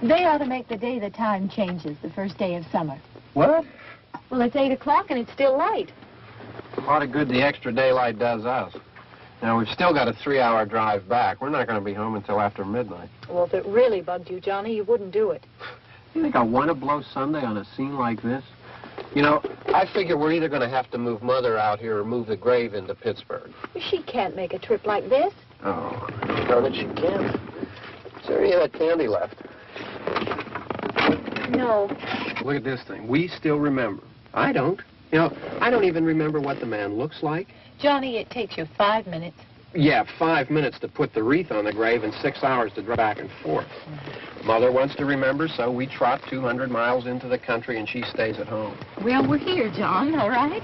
They ought to make the day the time changes, the first day of summer. What? Well, it's 8 o'clock and it's still light. A lot of good the extra daylight does us. Now, we've still got a 3-hour drive back. We're not going to be home until after midnight. Well, if it really bugged you, Johnny, you wouldn't do it. You think I want to blow Sunday on a scene like this? You know, I figure we're either going to have to move Mother out here or move the grave into Pittsburgh. She can't make a trip like this. Oh, I know that she can. Is there any of that candy left? No. Look at this thing. We still remember. I don't. You know, I don't even remember what the man looks like. Johnny, it takes you 5 minutes. Yeah, 5 minutes to put the wreath on the grave and 6 hours to drive back and forth. Mother wants to remember, so we trot 200 miles into the country and she stays at home. Well, we're here, John, all right?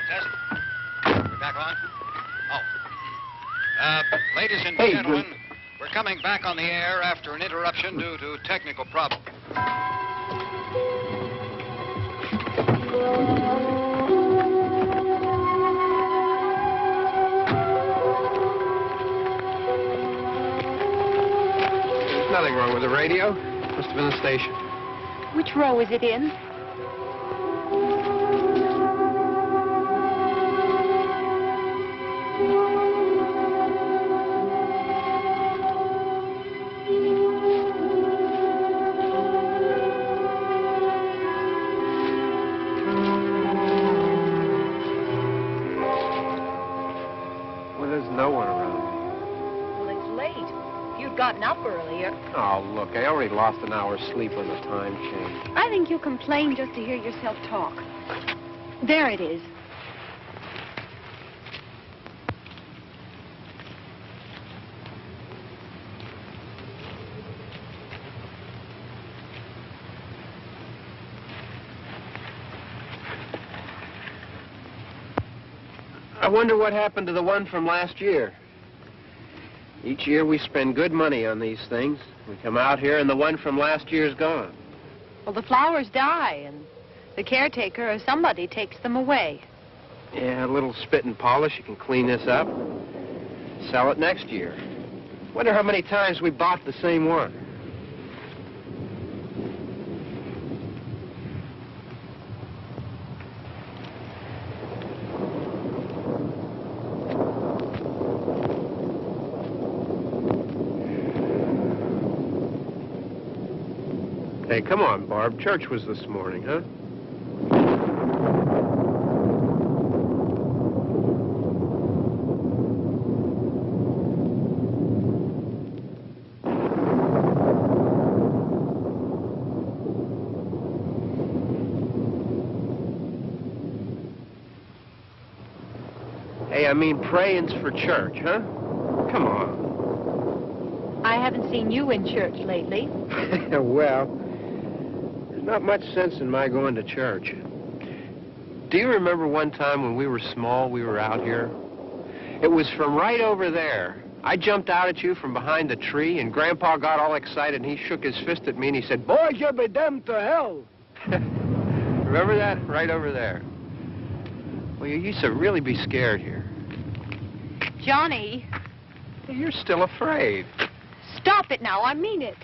Test. We're back on? Oh. Ladies and gentlemen, we're coming back on the air after an interruption due to technical problems. There's nothing wrong with the radio. Must have been the station. Which row is it in? Gotten up earlier. Oh, look, I already lost an hour's sleep when the time changed. I think you complain just to hear yourself talk. There it is. I wonder what happened to the one from last year. Each year we spend good money on these things. We come out here and the one from last year's gone. Well, the flowers die and the caretaker or somebody takes them away. Yeah, a little spit and polish. You can clean this up. Sell it next year. Wonder how many times we bought the same one. Hey, come on, Barb. Church was this morning, huh? Hey, I mean praying's for church, huh? Come on. I haven't seen you in church lately. Well... not much sense in my going to church. Do you remember one time when we were small, we were out here? It was from right over there. I jumped out at you from behind the tree, and Grandpa got all excited, and he shook his fist at me, and he said, "Boys, you'll be damned to hell." Remember that? Right over there. Well, you used to really be scared here. Johnny, You're still afraid. stop it now. I mean it.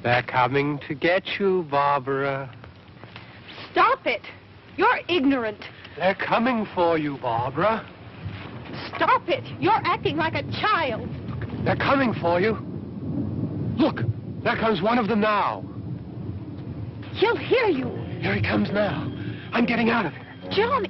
They're coming to get you, Barbara. Stop it. You're ignorant. They're coming for you, Barbara. Stop it. You're acting like a child. They're coming for you. Look, there comes one of them now. He'll hear you. Here he comes now. I'm getting out of here. Johnny.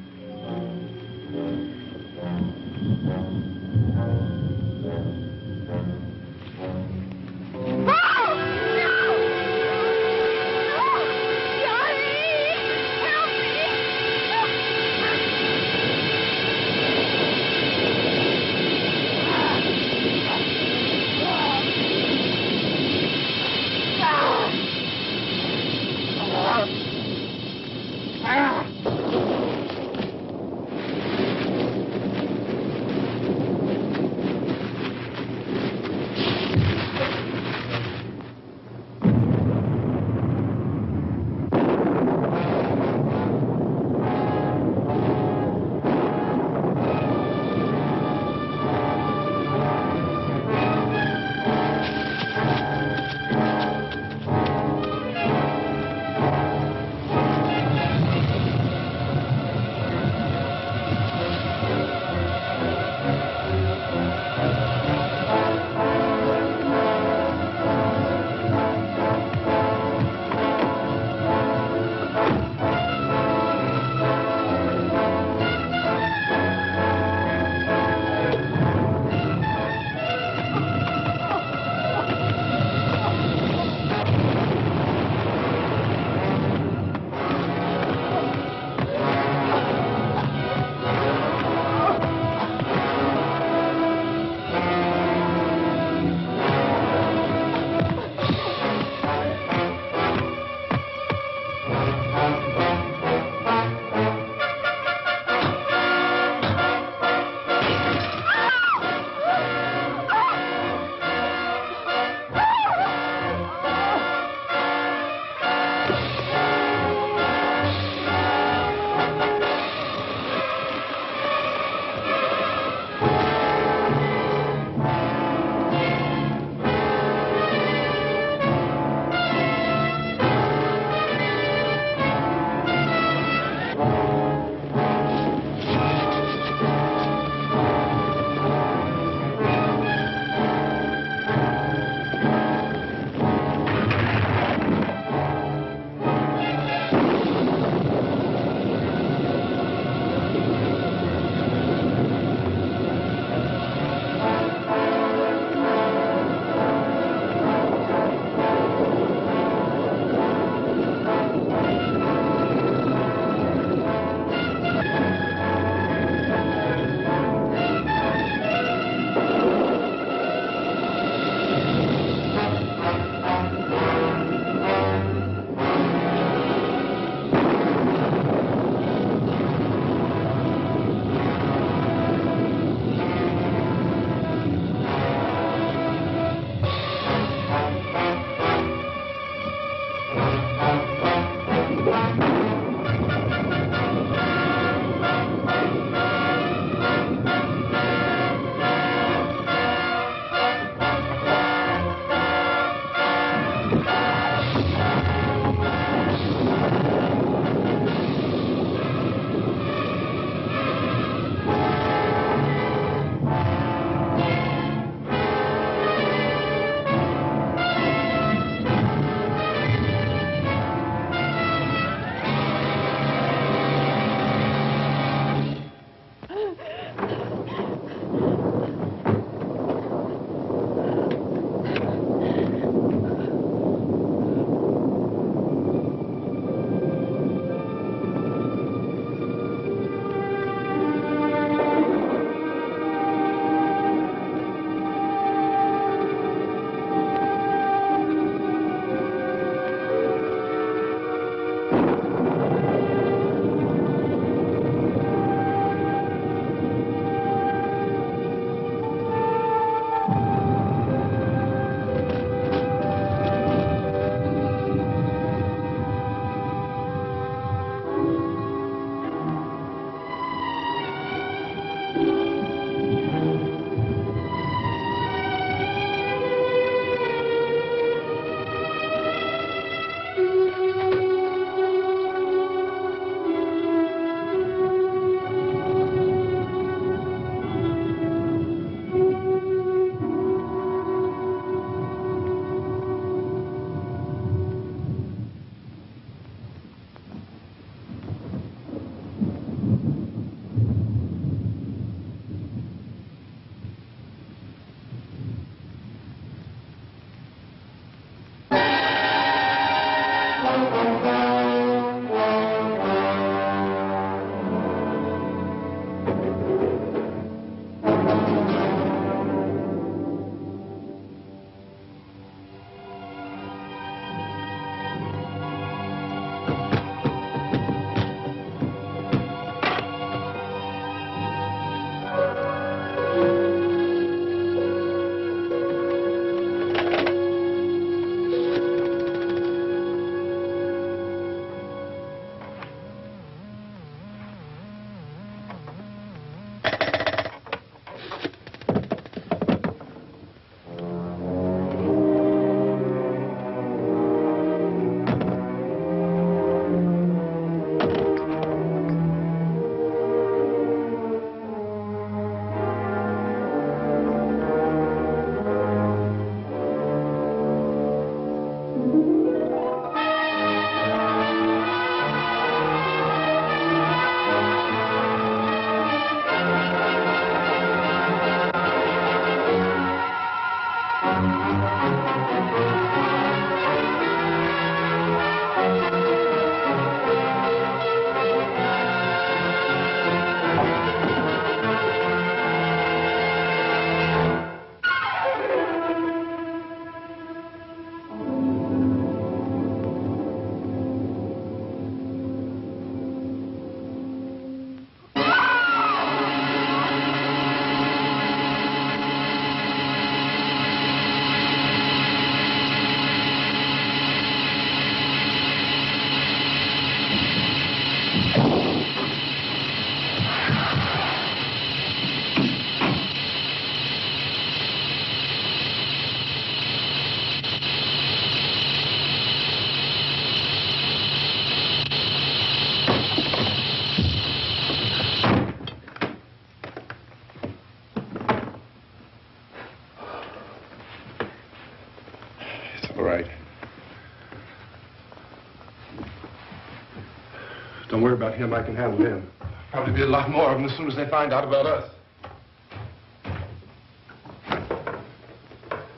Don't worry about him. I can handle him. Probably be a lot more of them as soon as they find out about us.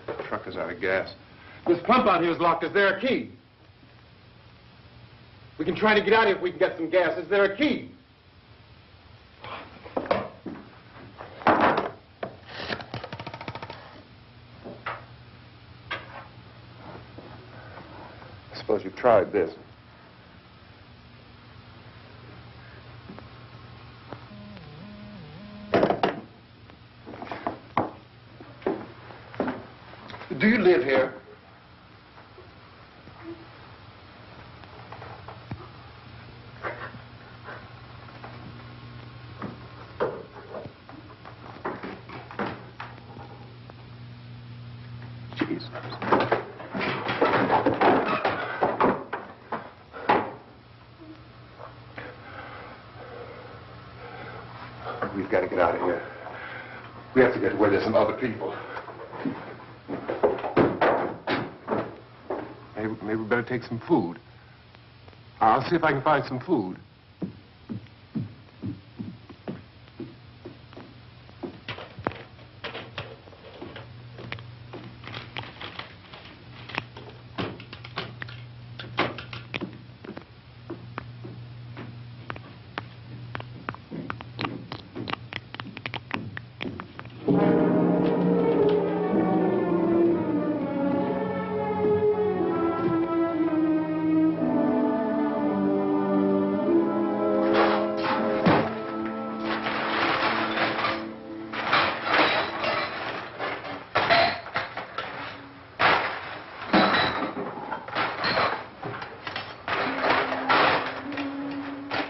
The truck is out of gas. This pump out here is locked. Is there a key? We can try to get out of here if we can get some gas. Is there a key? I suppose you've tried this. Do you live here? Jesus. We've got to get out of here. We have to get to where there's some other people. Maybe we better take some food. I'll see if I can find some food.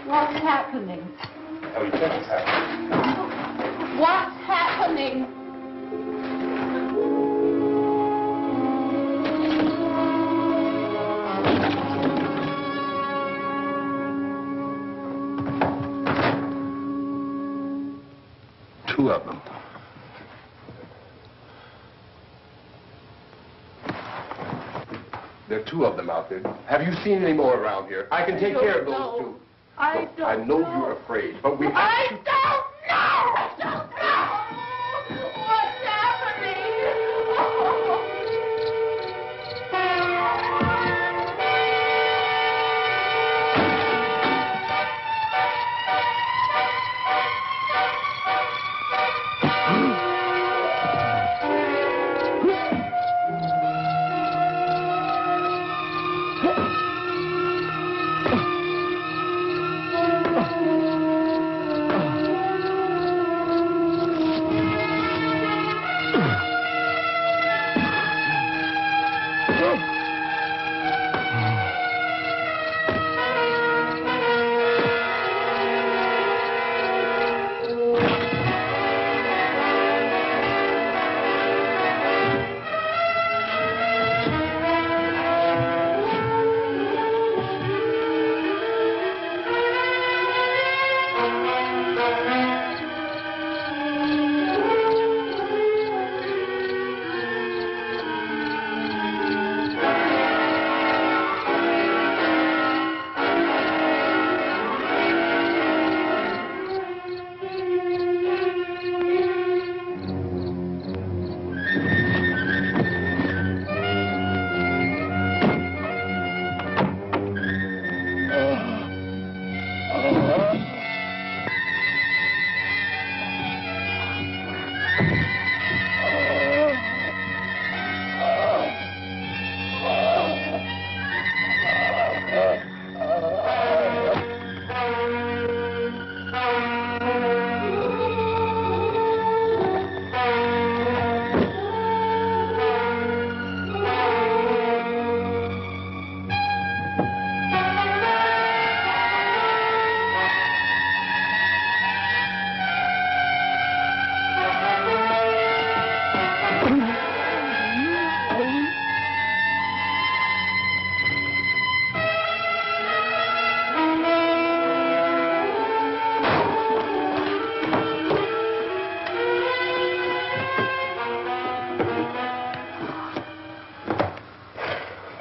What's happening? Oh, you think it's happening? What's happening? Two of them. There are two of them out there. Have you seen any more around here? I can take care of those two. I don't I know you're afraid, but we have I to... don't know! I don't know! What's happening?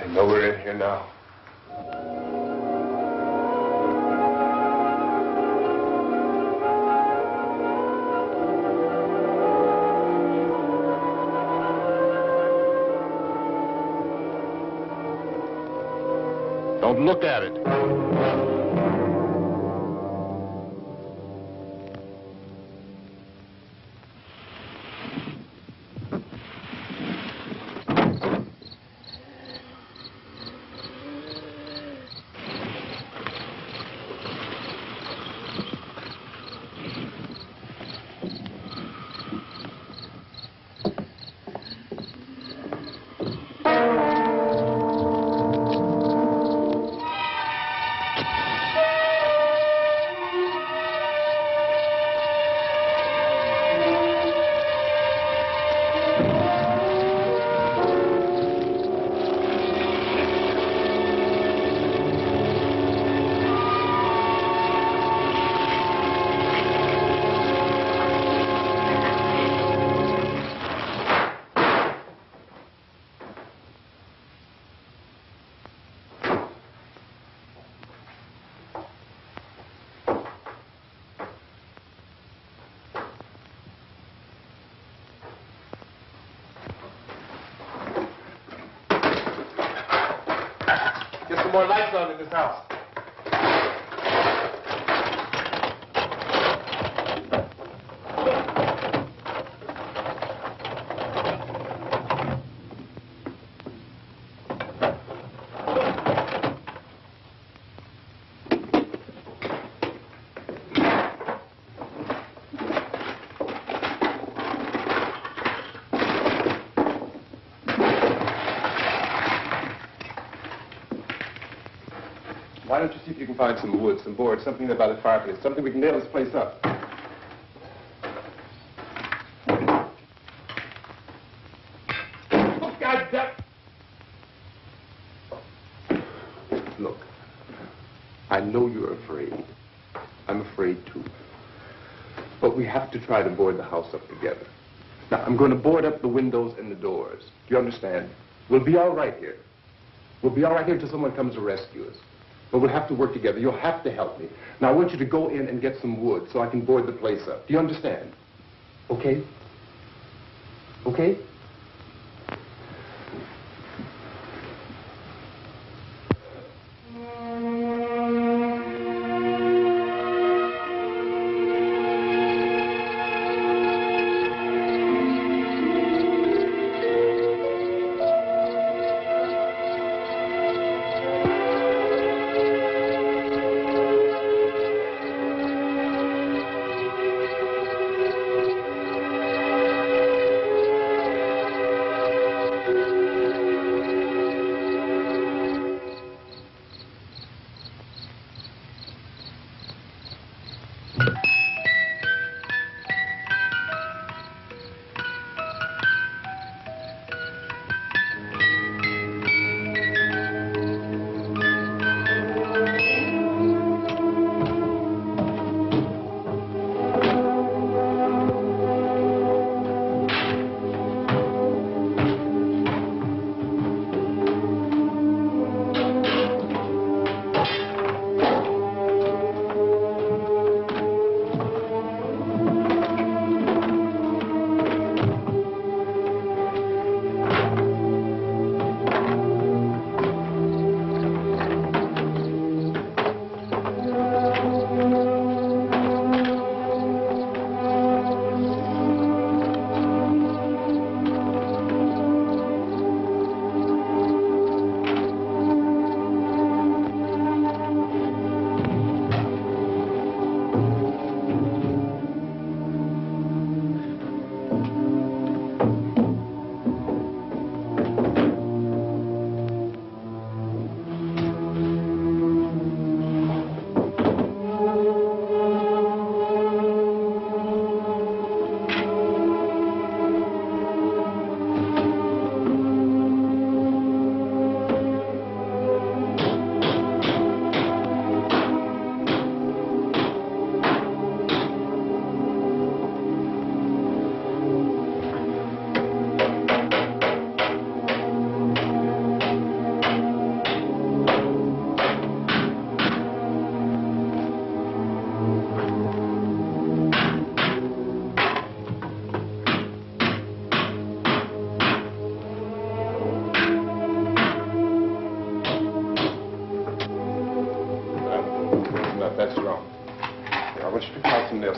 I know we're in here now. Don't look at it. Get some more lights on in this house. Why don't you see if you can find some wood, some board, something there by the fireplace, something we can nail this place up. Oh, God damn! Look, I know you're afraid. I'm afraid too. But we have to try to board the house up together. Now, I'm going to board up the windows and the doors. Do you understand? We'll be all right here. We'll be all right here until someone comes to rescue us. But we'll have to work together. You'll have to help me. Now, I want you to go in and get some wood so I can board the place up. Do you understand? Okay? Okay?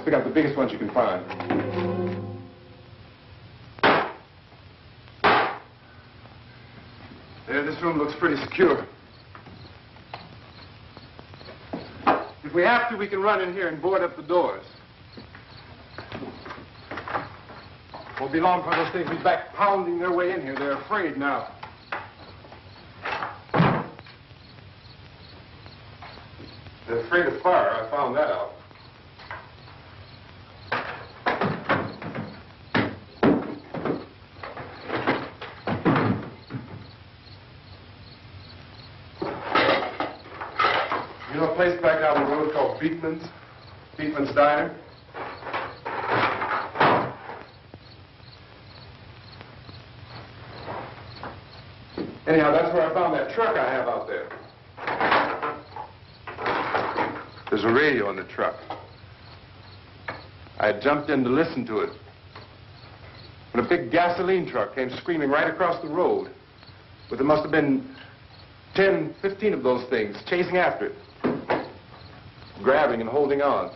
Just pick out the biggest ones you can find. There, this room looks pretty secure. If we have to, we can run in here and board up the doors. Won't be long before those things be back pounding their way in here. They're afraid now. They're afraid of fire. I found that out. You know a place back down the road called Beekman's? Beekman's Diner? Anyhow, that's where I found that truck I have out there. There's a radio in the truck. I had jumped in to listen to it when a big gasoline truck came screaming right across the road. But there must have been 10, 15 of those things chasing after it, grabbing and holding on.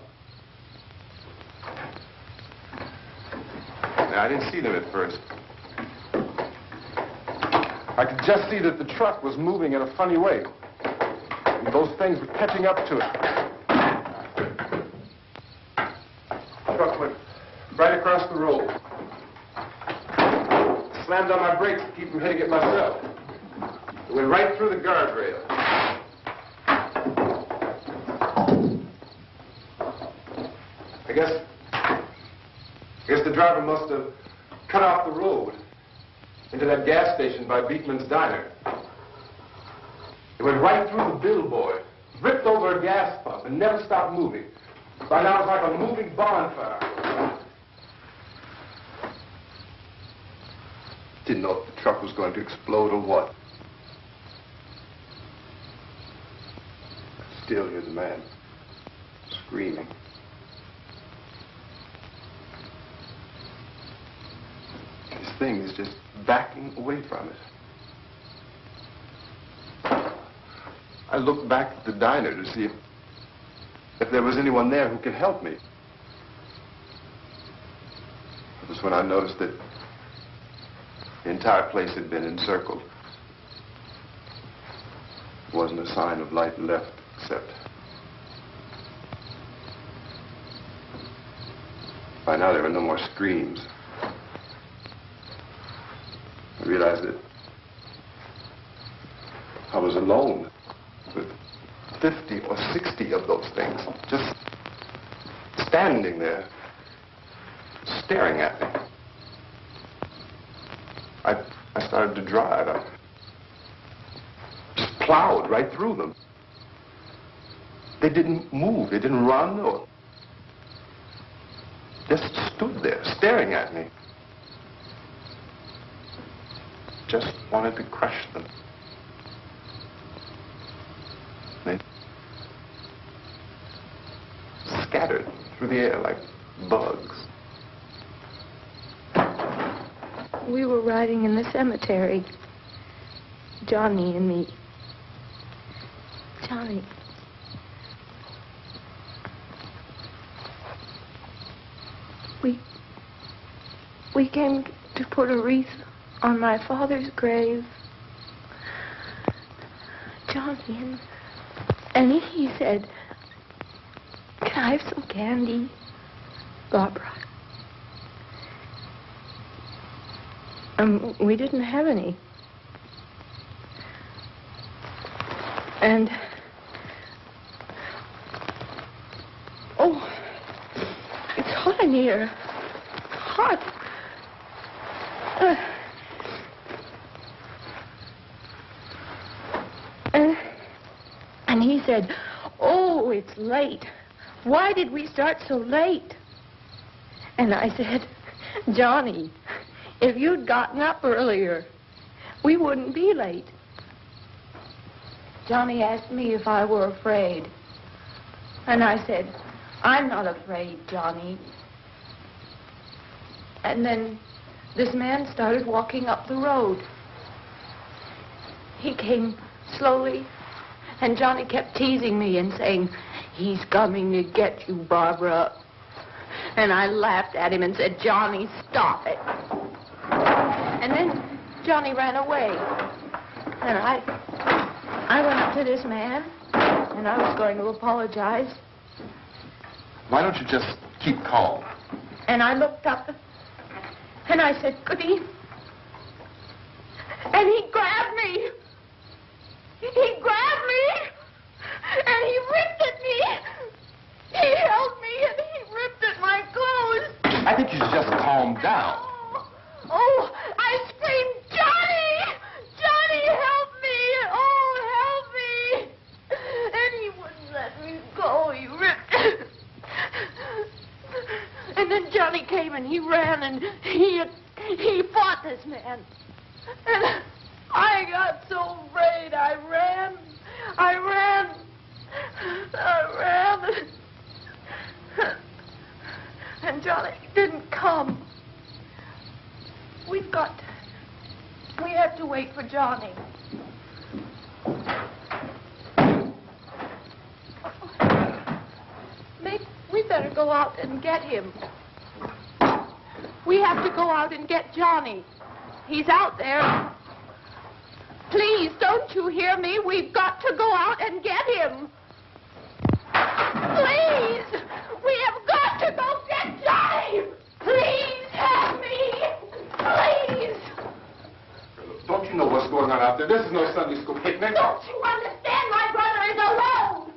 Now, I didn't see them at first. I could just see that the truck was moving in a funny way. And those things were catching up to it. The truck went right across the road. Slammed on my brakes to keep from hitting it myself. It went right through the guardrail. I guess the driver must have cut off the road into that gas station by Beekman's Diner. It went right through the billboard, ripped over a gas pump, and never stopped moving. By now, it's like a moving bonfire. Didn't know if the truck was going to explode or what. I still hear the man screaming. This thing is just backing away from it. I looked back at the diner to see if there was anyone there who could help me. It was when I noticed that the entire place had been encircled. There wasn't a sign of light left except by now there were no more screams. I realized that I was alone with 50 or 60 of those things, just standing there, staring at me. I started to drive. I just plowed right through them. They didn't move. They didn't run or just stood there, staring at me. Just wanted to crush them. They scattered through the air like bugs. We were riding in the cemetery, Johnny and me. Johnny. We came to put a wreath on my father's grave. Johnny, and he said, "Can I have some candy, Barbara?" We didn't have any. And, oh, it's hot in here. Hot. And he said, "Oh, it's late. Why did we start so late?" And I said, "Johnny, if you'd gotten up earlier, we wouldn't be late." Johnny asked me if I were afraid. And I said, "I'm not afraid, Johnny." And then this man started walking up the road. He came slowly, and Johnny kept teasing me and saying, "He's coming to get you, Barbara." And I laughed at him and said, Johnny, stop it. And then Johnny ran away. And I went up to this man, and I was going to apologize. Why don't you just keep calm? And I looked up, and I said, Goody. And he grabbed me. He grabbed me, and he ripped at me. He held me, and he ripped at my clothes. I think you should just calm down. Oh, I screamed, Johnny! Johnny, help me! Oh, help me! And he wouldn't let me go. He ripped. And then Johnny came and he ran and he fought this man. And I got so afraid. I ran. And Johnny didn't come. We have to wait for Johnny. We better go out and get him. We have to go out and get Johnny. He's out there. Please, don't you hear me? We've got to go out and get him. Please! We have got to go get Johnny! Please help me! Please! Don't you know what's going on out there? This is no Sunday school picnic. Don't you understand? My brother is alone!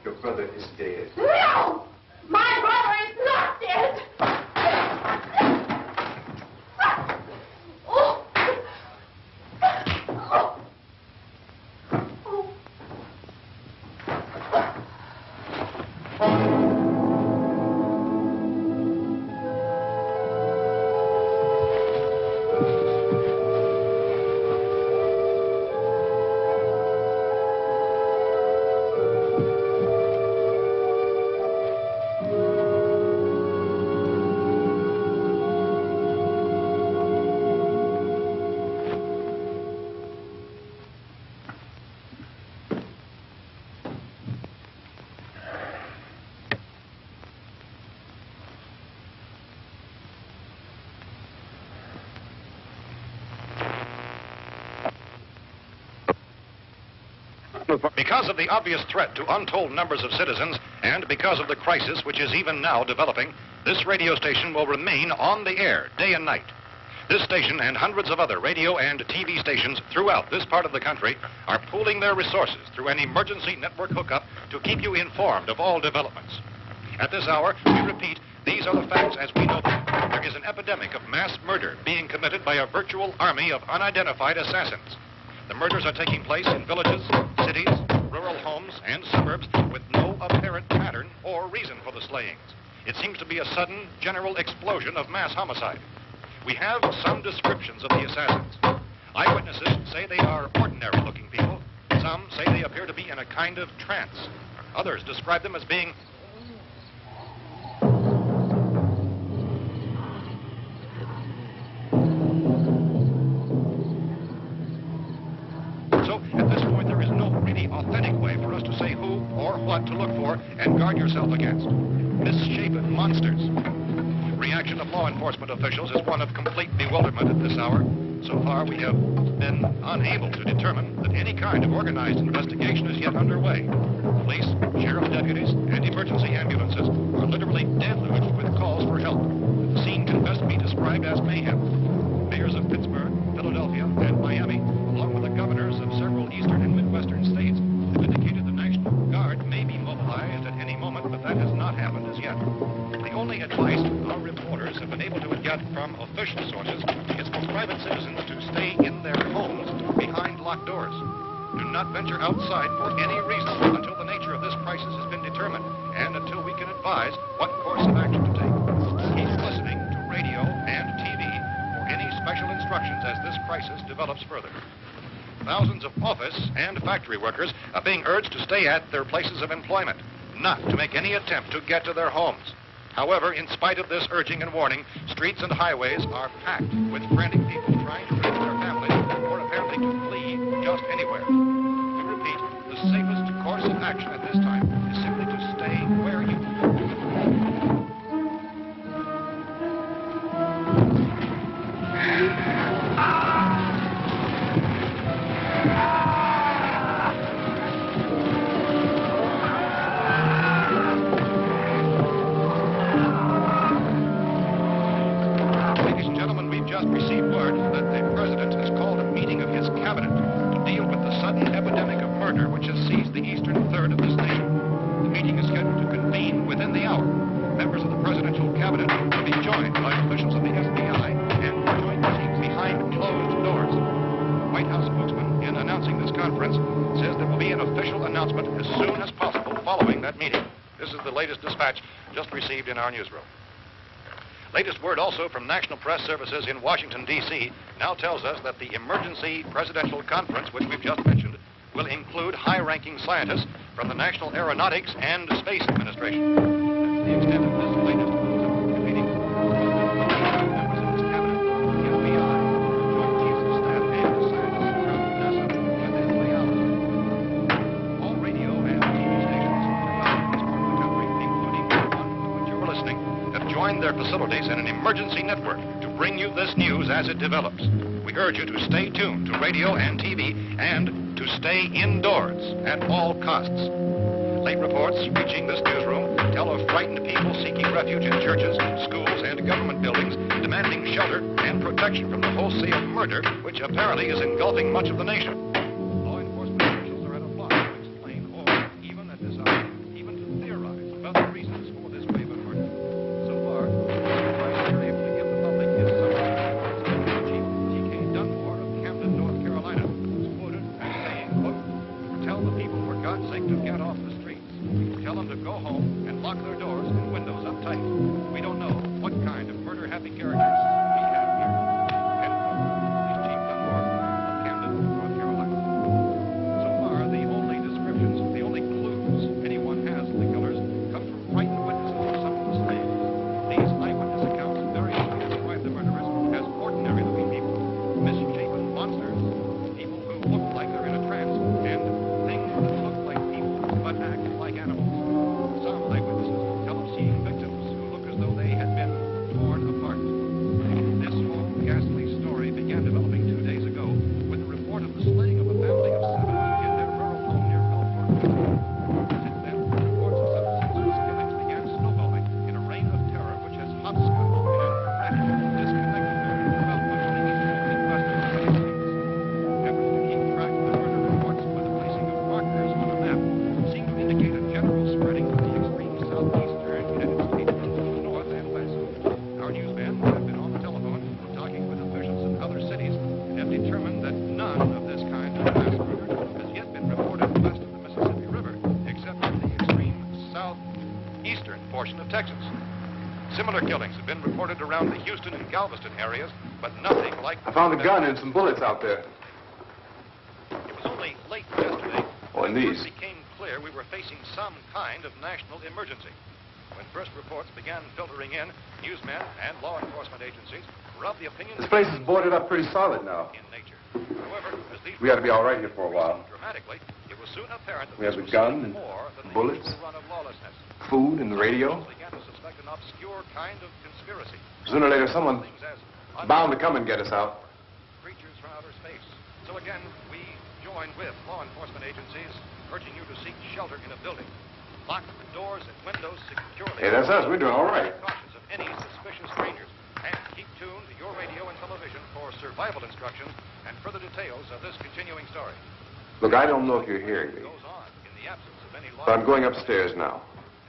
Your brother is dead. No! My brother is not dead! Oh. Because of the obvious threat to untold numbers of citizens, and because of the crisis which is even now developing, this radio station will remain on the air day and night. This station and hundreds of other radio and TV stations throughout this part of the country are pooling their resources through an emergency network hookup to keep you informed of all developments. At this hour, we repeat, these are the facts as we know them. There is an epidemic of mass murder being committed by a virtual army of unidentified assassins. The murders are taking place in villages, cities, rural homes, and suburbs with no apparent pattern or reason for the slayings. It seems to be a sudden, general explosion of mass homicide. We have some descriptions of the assassins. Eyewitnesses say they are ordinary-looking people. Some say they appear to be in a kind of trance. Others describe them as being authentic way for us to say who or what to look for and guard yourself against. Misshapen monsters. Reaction of law enforcement officials is one of complete bewilderment at this hour. So far, we have been unable to determine that any kind of organized investigation is yet underway. Police, sheriff's deputies, and emergency ambulances are literally deluged with calls for help. The scene can best be described as mayhem. Mayors of Pittsburgh, Philadelphia, and Miami, along with the governors of several eastern and midwestern states, have indicated the National Guard may be mobilized at any moment, but that has not happened as yet. The only advice our reporters have been able to get from official sources is for private citizens to stay in their homes behind locked doors. Do not venture outside for any reason until the nature of this crisis has been determined and until we can advise what course of action to take. Keep listening to radio and TV for any special instructions as this crisis develops further. Thousands of office and factory workers are being urged to stay at their places of employment, not to make any attempt to get to their homes. However, in spite of this urging and warning, streets and highways are packed with frantic people trying to reach their families or apparently to flee just anywhere. We repeat, the safest course of action at this time is simply to stay where you are. received word that the president has called a meeting of his cabinet to deal with the sudden epidemic of murder which has seized the eastern third of this nation. The meeting is scheduled to convene within the hour. Members of the presidential cabinet will be joined by officials of the FBI and joint meetings behind closed doors. White House spokesman, in announcing this conference, says there will be an official announcement as soon as possible following that meeting. This is the latest dispatch just received in our newsroom. Latest word also from National Press Services in Washington, D.C. now tells us that the emergency presidential conference, which we've just mentioned, will include high-ranking scientists from the National Aeronautics and Space Administration. That's the extent of this latest meeting. Members of this cabinet, the FBI, Joint Chiefs of Staff, and the scientists from NASA within the hours. All radio and TV stations throughout this part of the country, including the one to which you're listening, have joined their facilities in an emergency network to bring you this news as it develops. We urge you to stay tuned to radio and TV and to stay indoors at all costs. Late reports reaching this newsroom tell of frightened people seeking refuge in churches, schools, and government buildings, demanding shelter and protection from the wholesale murder which apparently is engulfing much of the nation. Law enforcement officials are at a loss to explain or, even at this hour, even to theorize about the reasons for this wave of murder. So far, the advice they're able to give the public is summary. Chief T.K. Dunmore of Camden, North Carolina, was quoted as saying, quote, "Tell the people, for God's sake, to get off the streets. Tell them to go home and lock their doors and windows up tight. We don't know what kind of murder-happy characters we have here." End quote. This is Chief Dunmore of Camden, North Carolina. So far, the only descriptions, the only clues anyone has of the killers come from frightened witnesses of some of the slaves. These eyewitness accounts variously describe the murderers as ordinary-looking people, misshapen monsters, people who look like they're in a trance, and things that look like people but act like animals. Some eyewitnesses tell of seeing victims who look as though they had been torn apart. This whole ghastly story began developing 2 days ago with the report of the slaying of a family of 7 in their rural home near Gulfport. Since then, reports of such senseless killings began snowballing in a reign of terror which has hopscotched and erratic, disconnected throughout much of the eastern and western United States. Efforts to keep track of the murder reports with the placing of markers on a map seem to indicate a general spreading of the extreme southeastern United States into the north and west. Our newsmen have been on the telephone talking with officials in other cities and have determined that none of this kind of mass murder has yet been reported west of the Mississippi River, except for the extreme southeastern portion of Texas. Similar killings have been reported around the Houston and Galveston areas, but nothing like... I found a gun and some bullets out there. It was only late yesterday Oh, and when it these. first became clear we were facing some kind of national emergency. When first reports began filtering in, newsmen and law enforcement agencies were of the opinion This place is boarded up pretty solid now. in nature. However, as these We ought to be all right here for a while. dramatically, it was soon apparent that We have this a was gun something and more than the bullets. usual run of lawlessness. Food and the radio. Officials began to suspect an obscure kind of conspiracy. Sooner or later, someone's Things as bound to come and get us out. creatures from outer space. So again, we join with law enforcement agencies, urging you to seek shelter in a building. Lock the doors and windows securely. Hey, that's us. We're doing all right. Be cautious of any suspicious strangers. And keep tuned to your radio and television for survival instructions and further details of this continuing story. Look, I don't know if you're hearing me, Goes on in the absence of any law. but I'm going upstairs now.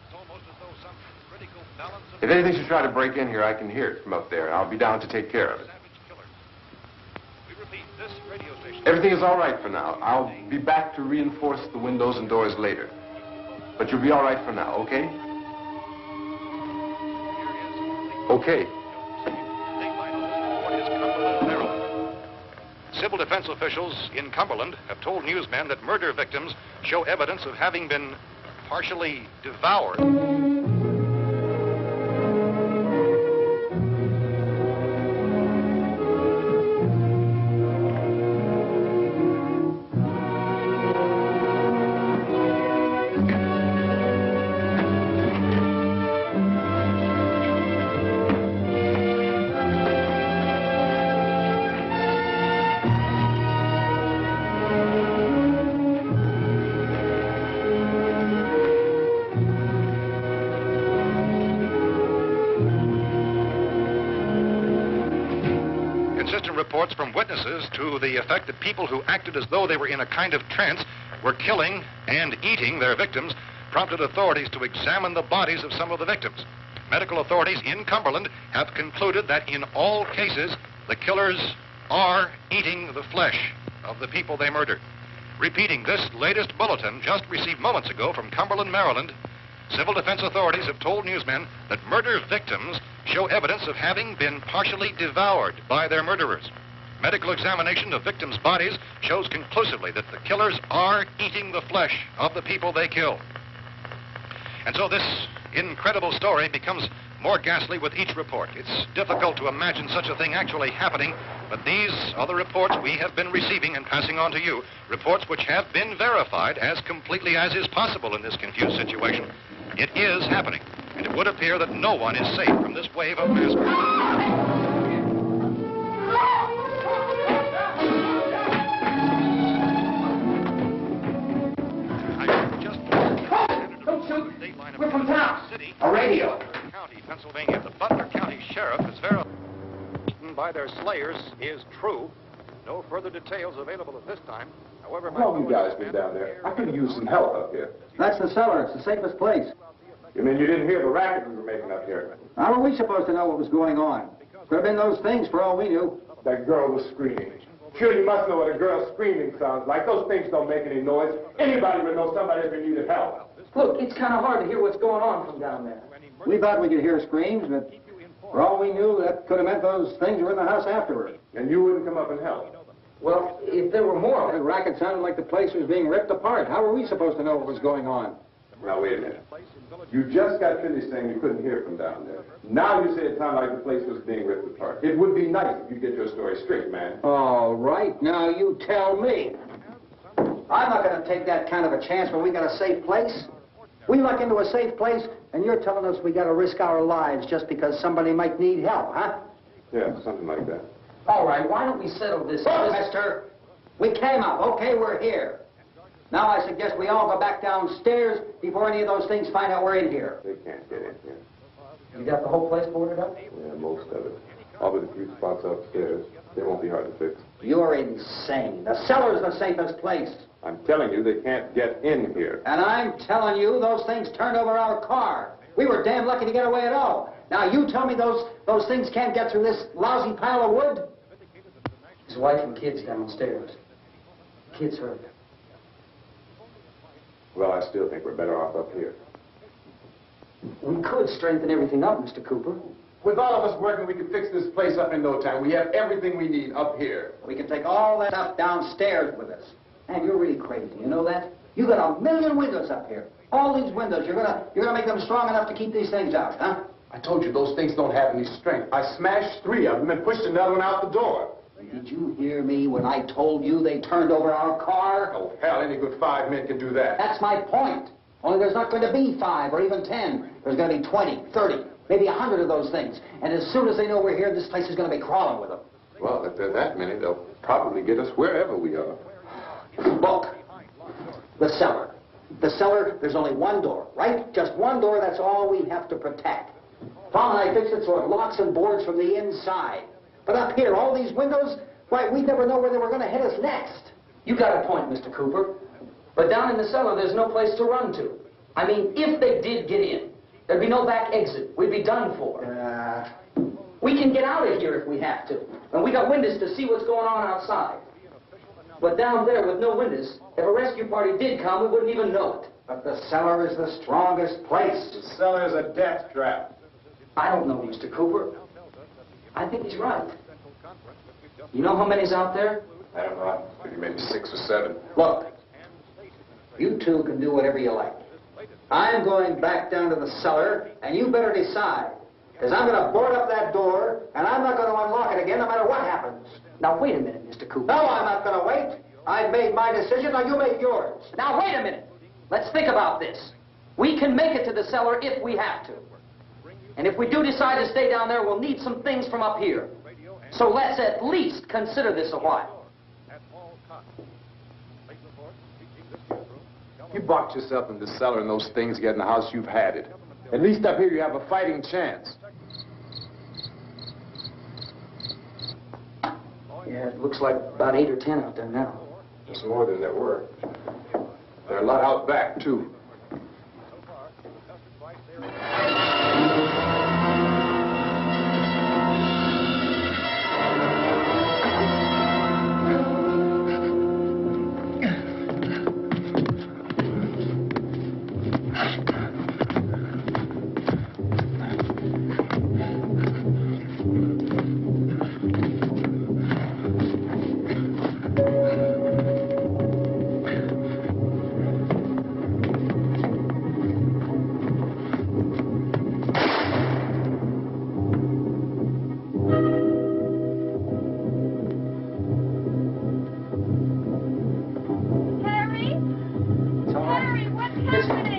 It's almost as though some critical balance of If anything should try to break in here, I can hear it from up there, and I'll be down to take care of it. savage killers. We repeat, this radio station... Everything is all right for now. I'll be back to reinforce the windows and doors later. But you'll be all right for now, okay? Okay. Civil defense officials in Cumberland have told newsmen that murder victims show evidence of having been partially devoured. consistent reports from witnesses to the effect that people who acted as though they were in a kind of trance were killing and eating their victims prompted authorities to examine the bodies of some of the victims. Medical authorities in Cumberland have concluded that in all cases, the killers are eating the flesh of the people they murdered. Repeating this latest bulletin just received moments ago from Cumberland, Maryland, civil defense authorities have told newsmen that murder victims show evidence of having been partially devoured by their murderers. Medical examination of victims' bodies shows conclusively that the killers are eating the flesh of the people they kill. And so this incredible story becomes more ghastly with each report. It's difficult to imagine such a thing actually happening, but these are the reports we have been receiving and passing on to you, reports which have been verified as completely as is possible in this confused situation. It is happening, and it would appear that no one is safe from this wave of mass murder. We're from town. A radio. County, Pennsylvania. The Butler County Sheriff is verified by their slayers is true. No further details available at this time. However, How long have you guys been down there? I could have used some help up here. That's the cellar. It's the safest place. You mean you didn't hear the racket we were making up here? How were we supposed to know what was going on? Could have been those things for all we knew. That girl was screaming. Sure, you must know what a girl screaming sounds like. Those things don't make any noise. Anybody would know somebody ever needed help. Look, it's kind of hard to hear what's going on from down there. We thought we could hear screams, but for all we knew, that could have meant those things were in the house afterward. And you wouldn't come up and help? Well, if there were more... The racket sounded like the place was being ripped apart. How were we supposed to know what was going on? Now, wait a minute. You just got finished saying you couldn't hear from down there. Now you say it sounded like the place was being ripped apart. It would be nice if you get your story straight, man. All right, now you tell me. I'm not going to take that kind of a chance when we got a safe place. We luck into a safe place, and you're telling us we got to risk our lives just because somebody might need help, huh? Yeah, something like that. All right, why don't we settle this? Look, mister, we came up. Okay, we're here. Now I suggest we all go back downstairs before any of those things find out we're in here. They can't get in here. You got the whole place boarded up? Yeah, most of it. All but a few spots upstairs. They won't be hard to fix. You're insane. The cellar's the safest place. I'm telling you, they can't get in here. And I'm telling you, those things turned over our car. We were damn lucky to get away at all. Now, you tell me those things can't get through this lousy pile of wood? His wife and kids downstairs. Kids hurt. Well, I still think we're better off up here. We could strengthen everything up, Mr. Cooper. With all of us working, we can fix this place up in no time. We have everything we need up here. We can take all that stuff downstairs with us. And you're really crazy, you know that? You got 1,000,000 windows up here. All these windows, you're gonna make them strong enough to keep these things out, huh? I told you those things don't have any strength. I smashed 3 of them and pushed another one out the door. Did you hear me when I told you they turned over our car? Oh, hell, any good 5 men can do that. That's my point. Only there's not going to be 5 or even 10. There's going to be 20, 30, maybe 100 of those things. And as soon as they know we're here, this place is going to be crawling with them. Well, if there are that many, they'll probably get us wherever we are. Look, the cellar. The cellar, there's only one door, right? Just one door, that's all we have to protect. Tom and I fixed it so it locks and boards from the inside. But up here, all these windows, why, we'd never know where they were going to hit us next. You got a point, Mr. Cooper. But down in the cellar, there's no place to run to. I mean, if they did get in, there'd be no back exit. We'd be done for. We can get out of here if we have to. And we got windows to see what's going on outside. But down there with no windows, if a rescue party did come, we wouldn't even know it. But the cellar is the strongest place. The cellar is a death trap. I don't know, Mr. Cooper. I think he's right. You know how many's out there? I don't know. Maybe 6 or 7. Look, you two can do whatever you like. I'm going back down to the cellar, and you better decide. Because I'm going to board up that door, and I'm not going to unlock it again no matter what happens. Now, wait a minute, Mr. Cooper. No, I'm not going to wait. I've made my decision, now you make yours. Now, wait a minute. Let's think about this. We can make it to the cellar if we have to. And if we do decide to stay down there, we'll need some things from up here. So let's at least consider this a while. You box yourself in the cellar and those things get in the house, you've had it. At least up here you have a fighting chance. Yeah, it looks like about 8 or 10 out there now. There's more than there were. There are a lot out back, too.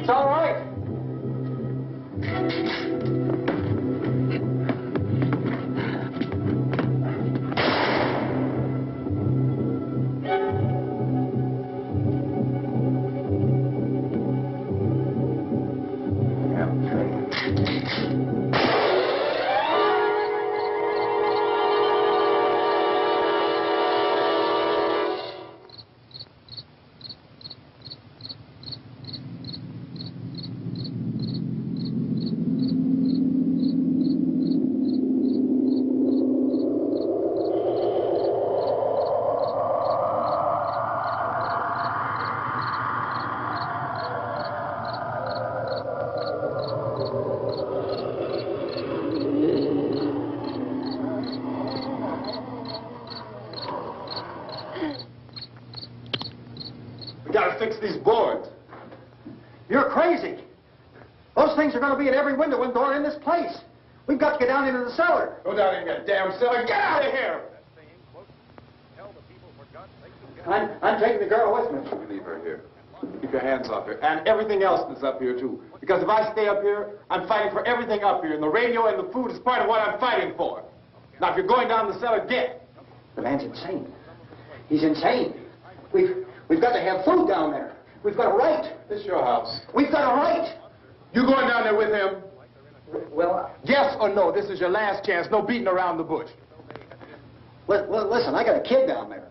It's all right. We gotta fix these boards. You're crazy. Those things are going to be at every window and door in this place. We've got to get down into the cellar. Go down in that damn cellar. Get out of here! I'm taking the girl with me. You leave her here. Keep your hands off her. And everything else that's up here, too. Because if I stay up here, I'm fighting for everything up here. And the radio and the food is part of what I'm fighting for. Now, if you're going down the cellar, get. The man's insane. He's insane. We've got to have food down there. We've got a right. This is your house. We've got a right. You going down there with him? Well, Yes or no? This is your last chance. No beating around the bush. listen, I got a kid down there.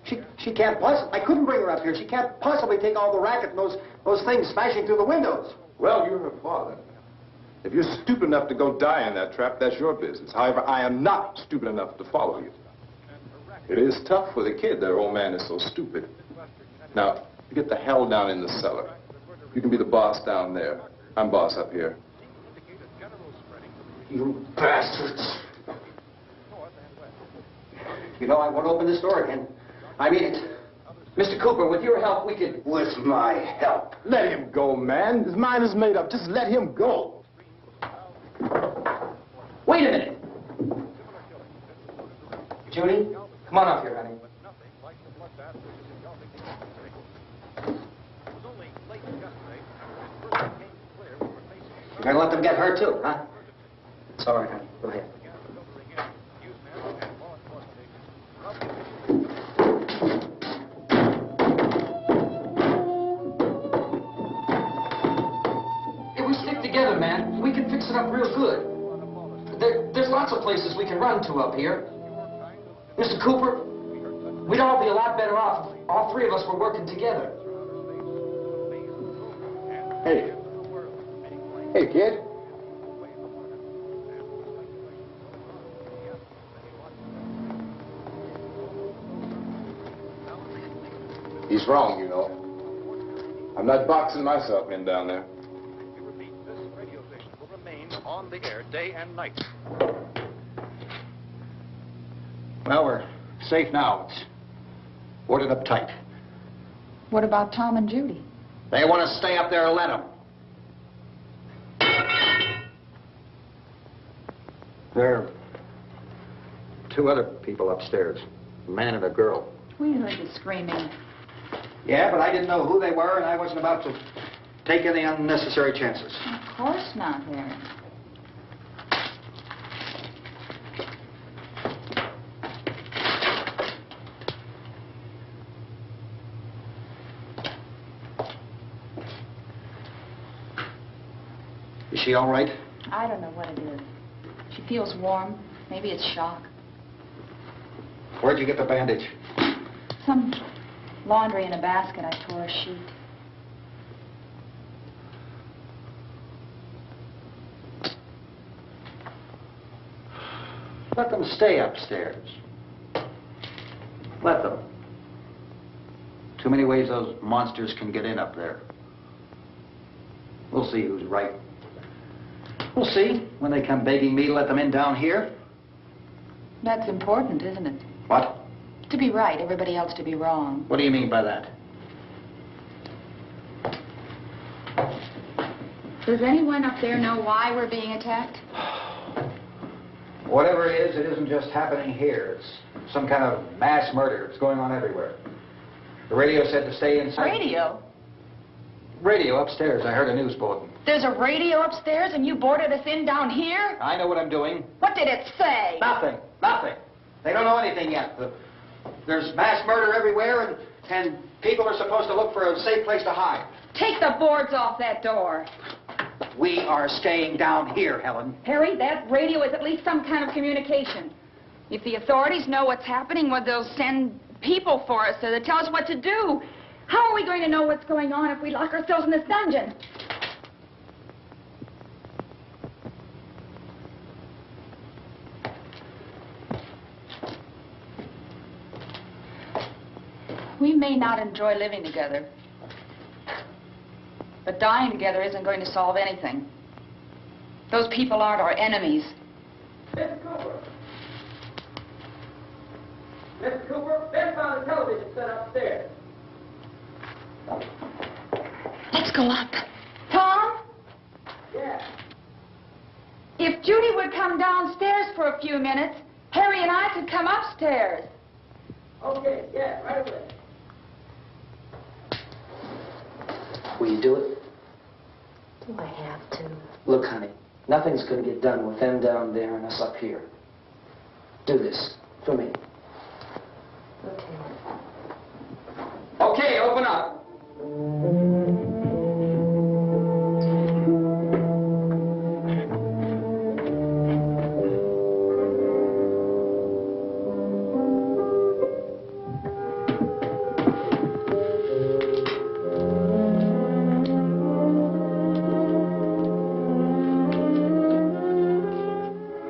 She can't possibly, I couldn't bring her up here. She can't possibly take all the racket and those things smashing through the windows. Well, you're her father. If you're stupid enough to go die in that trap, that's your business. However, I am not stupid enough to follow you. It is tough for the kid that her old man is so stupid. Now, get the hell down in the cellar. You can be the boss down there. I'm boss up here. You bastards. You know, I won't open this door again. I mean it. Mr. Cooper, with your help, we could... With my help. Let him go, man. His mind is made up. Just let him go. Wait a minute. Judy, come on up here, honey. You're gonna let them get hurt too, huh? It's all right, honey. Go ahead. If we stick together, man, we can fix it up real good. There's lots of places we can run to up here. Mr. Cooper, we'd all be a lot better off if all three of us were working together. Hey. Hey, kid. He's wrong, you know. I'm not boxing myself in down there. We repeat, this radio station will remain on the air day and night. Well, we're safe now. It's boarded up tight. What about Tom and Judy? They want to stay up there, let them. There are two other people upstairs, a man and a girl. We heard the screaming. Yeah, but I didn't know who they were, and I wasn't about to take any unnecessary chances. Of course not, Harry. Is she all right? I don't know what it is. She feels warm. Maybe it's shock. Where'd you get the bandage? Some laundry in a basket. I tore a sheet. Let them stay upstairs. Let them. Too many ways those monsters can get in up there. We'll see who's right. We'll see when they come begging me to let them in down here. That's important, isn't it? What? To be right, everybody else to be wrong. What do you mean by that? Does anyone up there know why we're being attacked? Whatever it is, it isn't just happening here. It's some kind of mass murder. It's going on everywhere. The radio said to stay inside. Radio? Radio upstairs. I heard a news bulletin. There's a radio upstairs and you boarded us in down here? I know what I'm doing. What did it say? Nothing. Nothing. They don't know anything yet. There's mass murder everywhere, and people are supposed to look for a safe place to hide. Take the boards off that door. We are staying down here, Helen. Harry, that radio is at least some kind of communication. If the authorities know what's happening, well, they'll send people for us to tell us what to do. How are we going to know what's going on if we lock ourselves in this dungeon? We may not enjoy living together, but dying together isn't going to solve anything. Those people aren't our enemies. Mr. Cooper! Mr. Cooper, Ben found a television set upstairs. Let's go up. Tom? Yeah. If Judy would come downstairs for a few minutes, Harry and I could come upstairs. Okay, yeah, right away. Will you do it? Do I have to? Look, honey, nothing's going to get done with them down there and us up here. Do this for me. Okay. Okay, open up.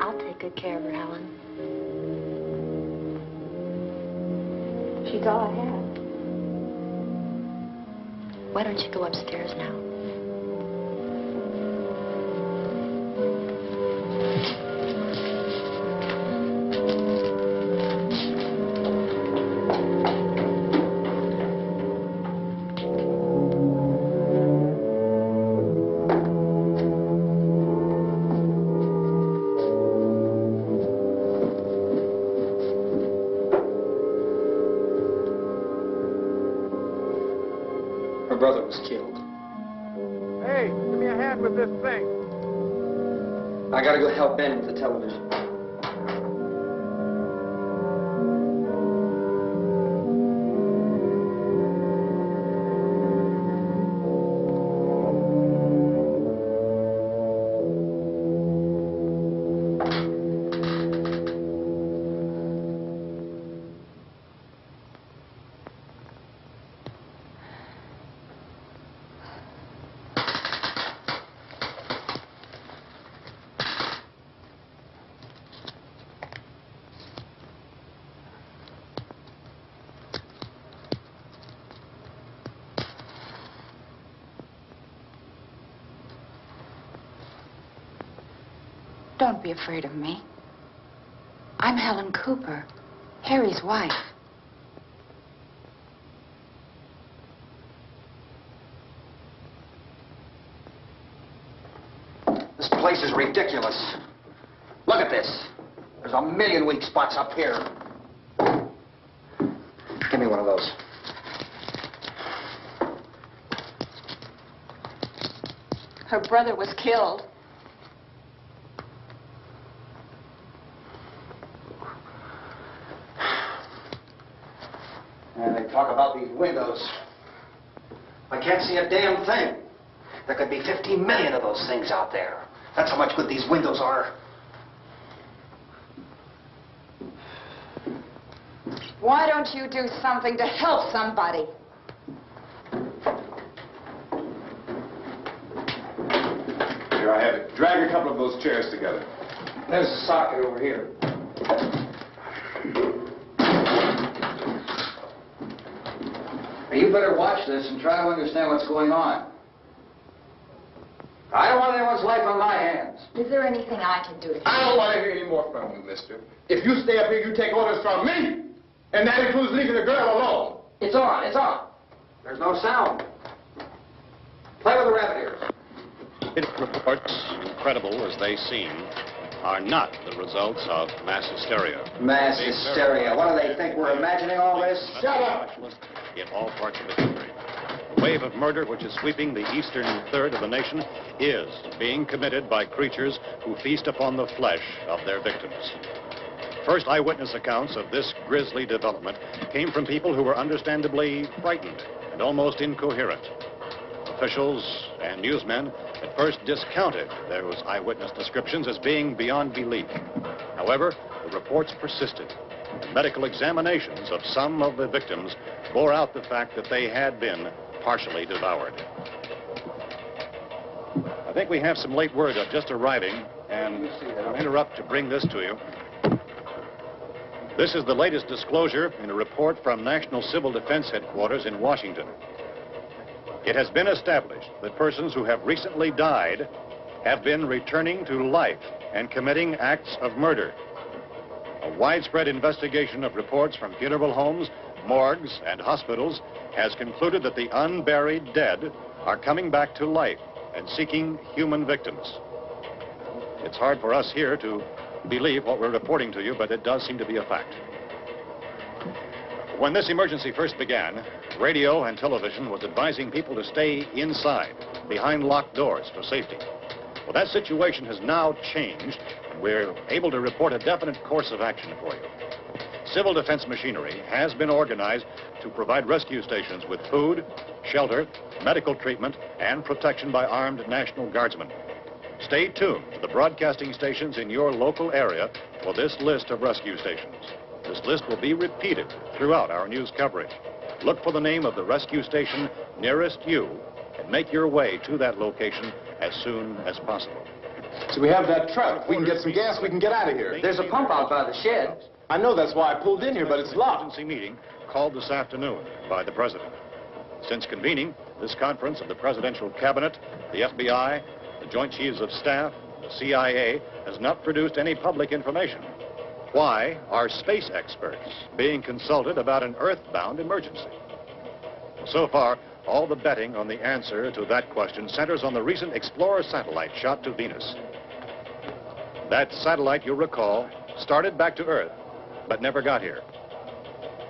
I'll take good care of her, Helen. She's all I have. Why don't you go upstairs now? Her brother was killed. Hey, give me a hand with this thing. I gotta go help Ben with the television. Don't be afraid of me. I'm Helen Cooper, Harry's wife. This place is ridiculous. Look at this. There's a million weak spots up here. Give me one of those. Her brother was killed. And they talk about these windows. I can't see a damn thing. There could be 15 million of those things out there. That's how much good these windows are. Why don't you do something to help somebody? Here, I have it. Drag a couple of those chairs together. There's a socket over here. Now, you better watch this and try to understand what's going on. I don't want anyone's life on my hands. Is there anything I can do to help? I don't want to hear any more from you, mister. If you stay up here, you take orders from me. And that includes leaving the girl alone. It's on, it's on. There's no sound. Play with the rabbit ears. Reports, incredible as they seem, are not the results of mass hysteria. Mass hysteria. What do they think? We're imagining all this? Shut up! In all parts of the country. The wave of murder which is sweeping the eastern third of the nation is being committed by creatures who feast upon the flesh of their victims. First eyewitness accounts of this grisly development came from people who were understandably frightened and almost incoherent. Officials and newsmen at first discounted those eyewitness descriptions as being beyond belief. However, the reports persisted. And medical examinations of some of the victims bore out the fact that they had been partially devoured. I think we have some late word just arriving, and I'll interrupt to bring this to you. This is the latest disclosure in a report from National Civil Defense Headquarters in Washington. It has been established that persons who have recently died have been returning to life and committing acts of murder. A widespread investigation of reports from funeral homes, morgues, and hospitals has concluded that the unburied dead are coming back to life and seeking human victims. It's hard for us here to believe what we're reporting to you, but it does seem to be a fact. When this emergency first began, radio and television was advising people to stay inside, behind locked doors for safety. Well, that situation has now changed, and we're able to report a definite course of action for you. Civil defense machinery has been organized to provide rescue stations with food, shelter, medical treatment, and protection by armed National Guardsmen. Stay tuned to the broadcasting stations in your local area for this list of rescue stations. This list will be repeated throughout our news coverage. Look for the name of the rescue station nearest you and make your way to that location as soon as possible. So we have that truck. If we can get some gas, we can get out of here. There's a pump out by the shed. I know, that's why I pulled in here, but it's locked. Emergency meeting called this afternoon by the President. Since convening this conference of the Presidential Cabinet, the FBI, the Joint Chiefs of Staff, the CIA has not produced any public information. Why are space experts being consulted about an Earth-bound emergency? So far, all the betting on the answer to that question centers on the recent Explorer satellite shot to Venus. That satellite, you'll recall, started back to Earth, but never got here.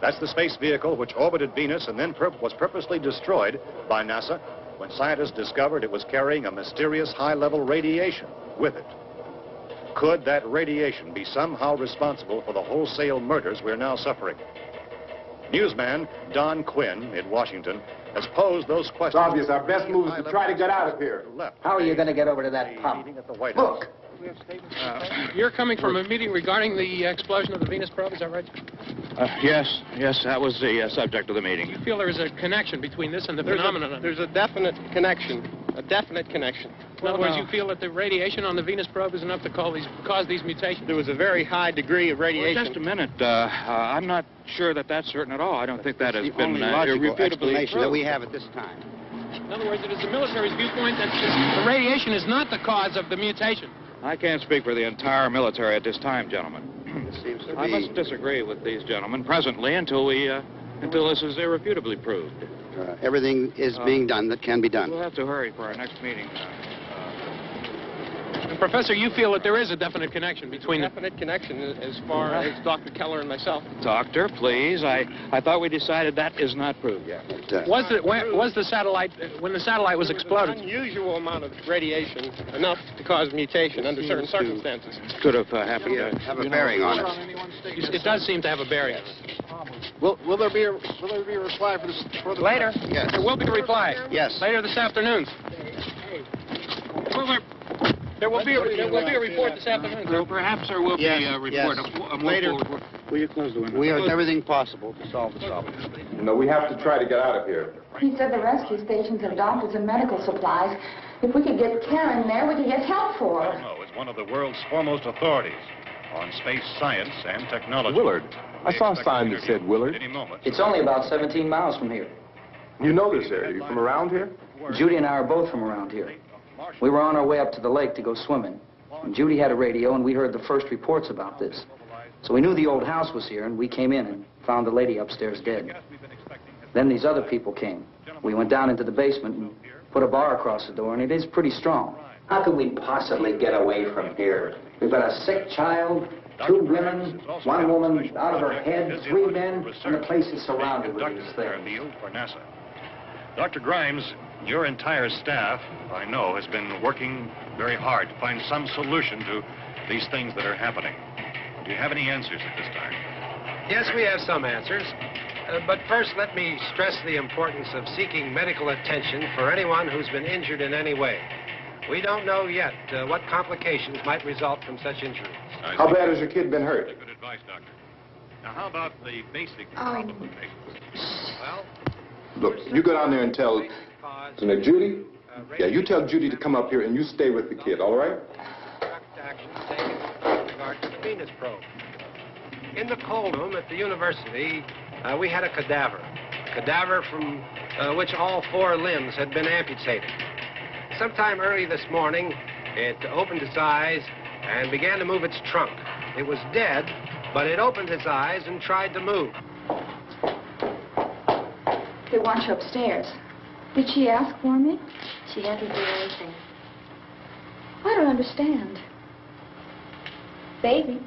That's the space vehicle which orbited Venus and then was purposely destroyed by NASA when scientists discovered it was carrying a mysterious high-level radiation with it. Could that radiation be somehow responsible for the wholesale murders we're now suffering? Newsman Don Quinn in Washington has posed those questions. It's obvious our best move is to try to get out of here. How are you going to get over to that pump? At the White House. Look! You're coming from a meeting regarding the explosion of the Venus probe, is that right? Yes, that was the subject of the meeting. You feel there is a connection between this and the phenomenon? There's a definite connection. In other words, you feel that the radiation on the Venus probe is enough to cause these mutations? There was a very high degree of radiation. Well, just a minute. I'm not sure that that's certain at all. I don't think that has been irrefutably explanation that we have at this time. In other words, it is the military's viewpoint that the radiation is not the cause of the mutation. I can't speak for the entire military at this time, gentlemen. It seems to be... I must disagree with these gentlemen presently until this is irrefutably proved. everything is being done that can be done. We'll have to hurry for our next meeting. And Professor, you feel that there is a definite connection between them? Definite connection as far as Dr. Keller and myself. Doctor, please. I thought we decided that is not proved yet. Was the satellite, when the satellite was exploded? An unusual amount of radiation, enough to cause mutation under certain circumstances. Could have happened. Have a bearing on it. It does seem to have a bearing. Will there be a reply for this? Later? Yes. There will be a reply. Yes. Later this afternoon. There will be a report this afternoon. Perhaps there will be a report. Yes. Later. Will you close the window? We do everything possible to solve the problem. No, we have to try to get out of here. He said the rescue stations have doctors and medical supplies. If we could get Karen there, we could get help for her. No, it's one of the world's foremost authorities on space science and technology. Willard. I saw a sign that said Willard. Any moment. It's only about 17 miles from here. You know this area. You from around here? Judy and I are both from around here. We were on our way up to the lake to go swimming. And Judy had a radio, and we heard the first reports about this. So we knew the old house was here, and we came in and found the lady upstairs dead. Then these other people came. We went down into the basement and put a bar across the door, and it is pretty strong. How could we possibly get away from here? We've got a sick child, 2 women, 1 woman out of her head, 3 men, and the place is surrounded with these things. For NASA. Dr. Grimes, your entire staff, I know, has been working very hard to find some solution to these things that are happening. Do you have any answers at this time? Yes, we have some answers. But first, let me stress the importance of seeking medical attention for anyone who's been injured in any way. We don't know yet what complications might result from such injuries. How bad has your kid been hurt? Good advice, Doctor. Now, how about the basic Well, Look, you go down there and tell... Isn't it Judy? Yeah, you tell Judy to come up here and you stay with the kid, all right? Action taken with regard to the Venus probe. In the cold room at the university, we had a cadaver from which all 4 limbs had been amputated. Sometime early this morning, it opened its eyes and began to move its trunk. It was dead, but it opened its eyes and tried to move. They want you upstairs. Did she ask for me? She hasn't done anything. I don't understand. Baby.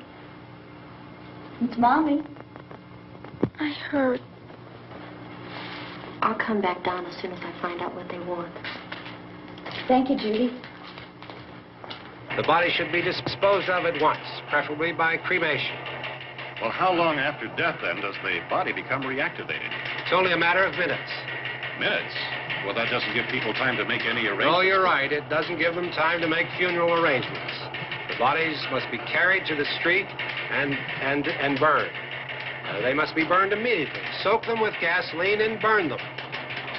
It's Mommy. I heard. I'll come back down as soon as I find out what they want. Thank you, Judy. The body should be disposed of at once, preferably by cremation. Well, how long after death, then, does the body become reactivated? It's only a matter of minutes. Minutes? Well, that doesn't give people time to make any arrangements. No, you're right. It doesn't give them time to make funeral arrangements. The bodies must be carried to the street and burned. They must be burned immediately. Soak them with gasoline and burn them.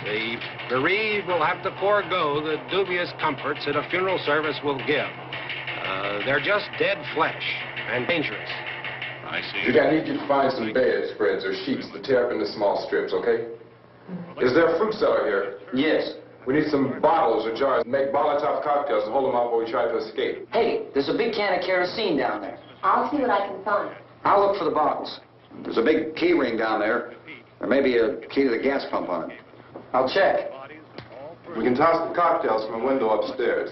The bereaved will have to forego the dubious comforts that a funeral service will give. They're just dead flesh and dangerous. I see. Judy, I need you to find some bedspreads or sheets to tear up into small strips, okay? Is there a fruit cellar here? Yes. We need some bottles or jars to make Molotov cocktails and hold them out while we try to escape. Hey, there's a big can of kerosene down there. I'll see what I can find. I'll look for the bottles. There's a big key ring down there. There may be a key to the gas pump on it. I'll check. We can toss the cocktails from a window upstairs.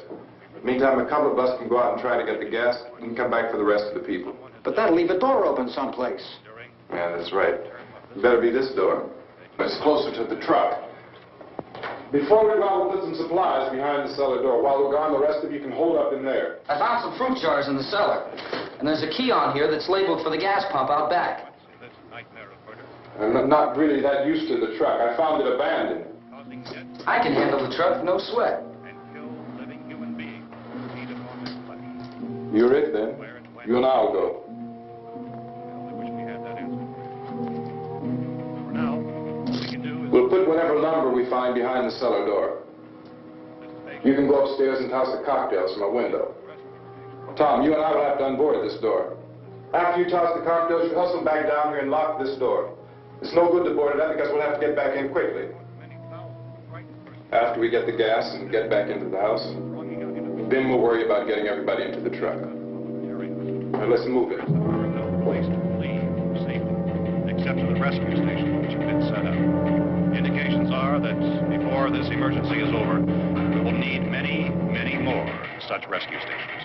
Meantime, a couple of us can go out and try to get the gas and come back for the rest of the people. But that'll leave a door open someplace. Yeah, that's right. It better be this door. It's closer to the truck. Before we go, we'll put some supplies behind the cellar door. While we're gone, the rest of you can hold up in there. I found some fruit jars in the cellar. And there's a key on here that's labeled for the gas pump out back. I'm not really that used to the truck. I found it abandoned. I can handle the truck, no sweat. You're it, then. You and I'll go. We'll put whatever lumber we find behind the cellar door. You can go upstairs and toss the cocktails from a window. Tom, you and I will have to unboard this door. After you toss the cocktails, you hustle back down here and lock this door. It's no good to board it up because we'll have to get back in quickly. After we get the gas and get back into the house, then we'll worry about getting everybody into the truck. Now let's move it. No place to leave safely, except to the rescue station, which have been set up. Indications are that before this emergency is over, we will need many, many more such rescue stations.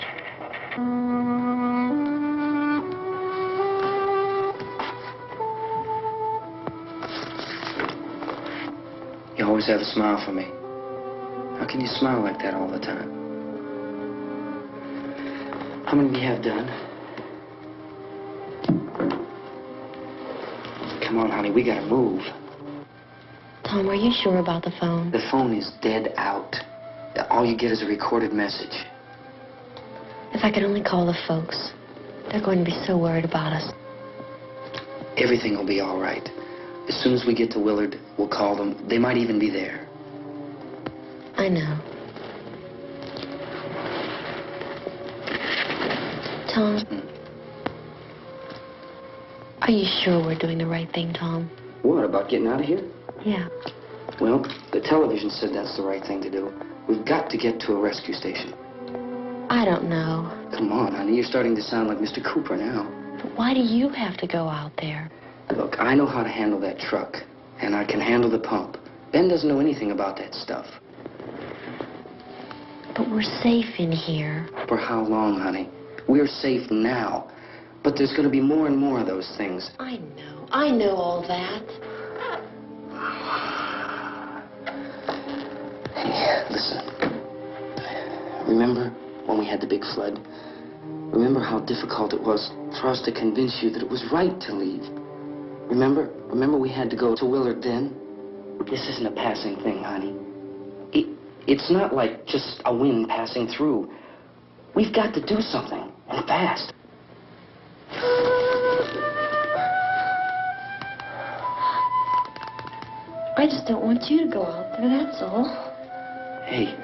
You always have a smile for me. How can you smile like that all the time? How many do you have done? Come on, honey, we gotta move. Tom, are you sure about the phone? The phone is dead out. All you get is a recorded message. If I could only call the folks. They're going to be so worried about us. Everything will be all right. As soon as we get to Willard, we'll call them. They might even be there. I know. Tom, are you sure we're doing the right thing, Tom? What, about getting out of here? Yeah. Well, the television said that's the right thing to do. We've got to get to a rescue station. I don't know. Come on, honey, you're starting to sound like Mr. Cooper now. But why do you have to go out there? Look, I know how to handle that truck, and I can handle the pump. Ben doesn't know anything about that stuff. But we're safe in here. For how long, honey? We're safe now. But there's going to be more and more of those things. I know. I know all that. Hey, listen. Remember when we had the big flood? Remember how difficult it was for us to convince you that it was right to leave? Remember? Remember we had to go to Willard then? This isn't a passing thing, honey. It's not like just a wind passing through. We've got to do something, and fast. I just don't want you to go out there, that's all. Hey,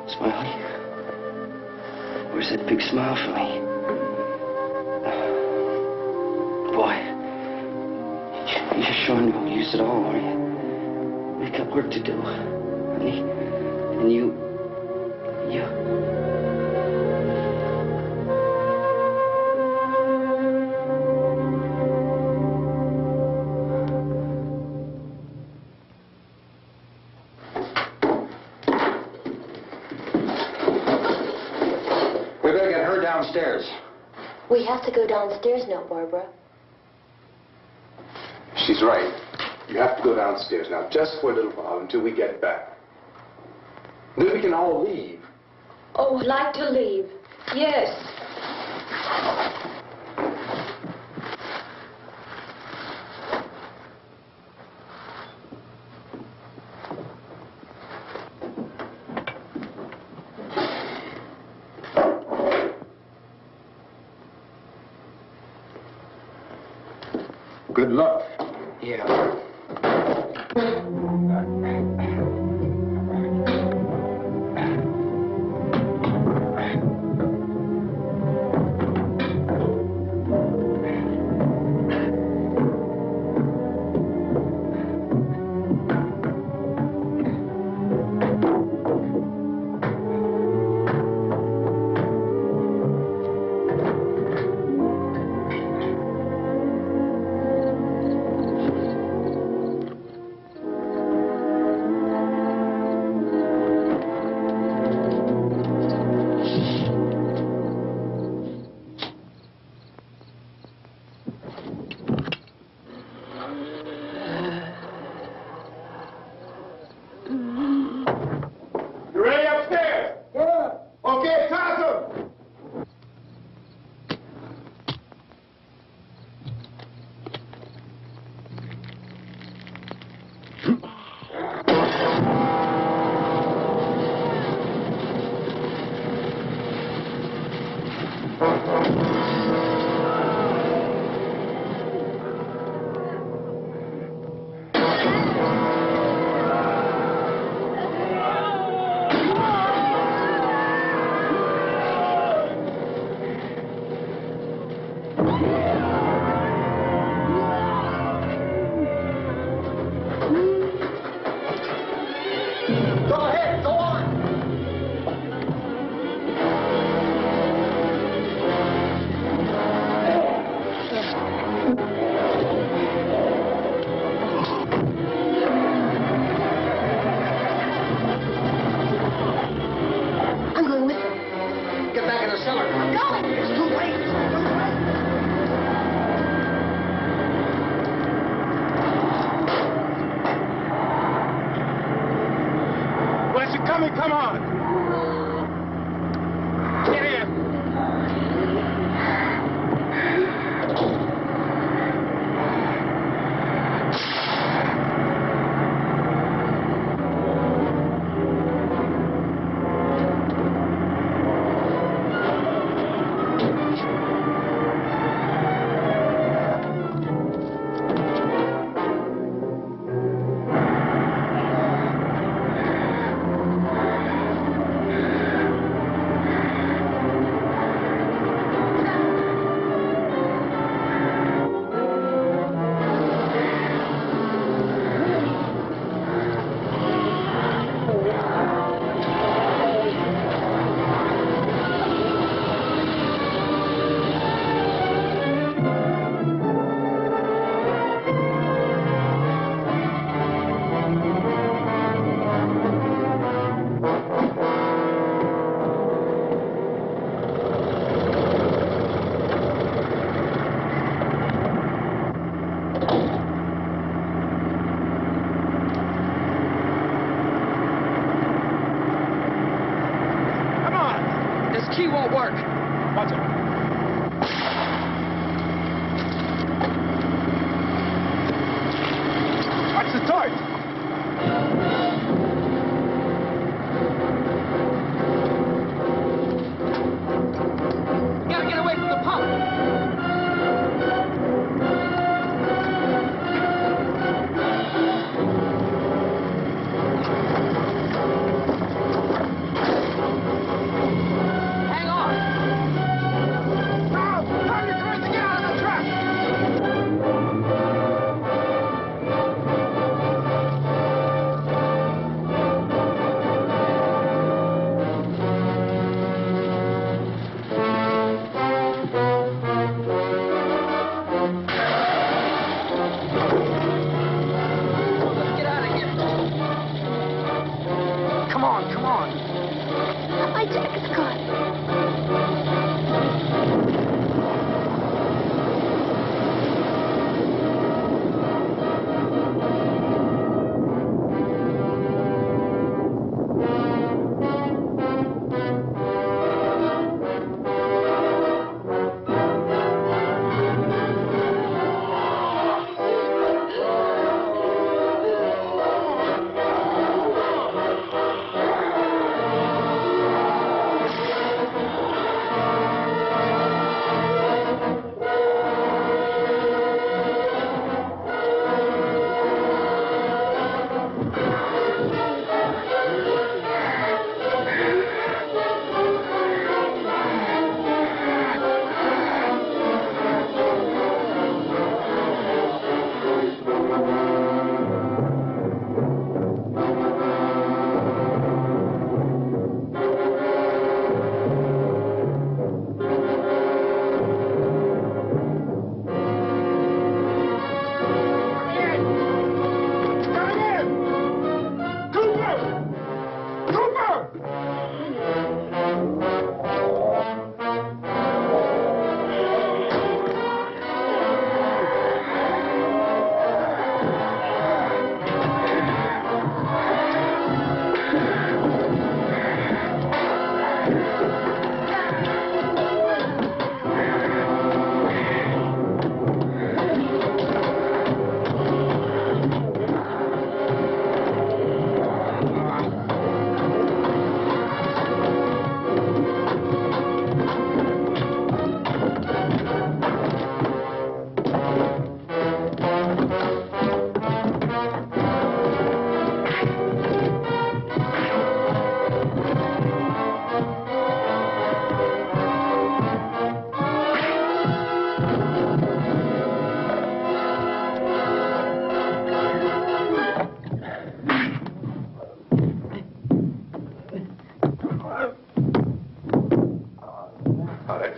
Smiley. Where's that big smile for me? Boy, you're showing no use at all, are you? We've got work to do, honey. And you... We better get her downstairs. We have to go downstairs now, Barbara. She's right. You have to go downstairs now, just for a little while, until we get back. Then we can all leave. Oh, I'd like to leave. Yes. Good luck. Yeah. You ready upstairs? Yeah. Okay, toss them. Come on. Get in. Come on, come on. My jacket's caught.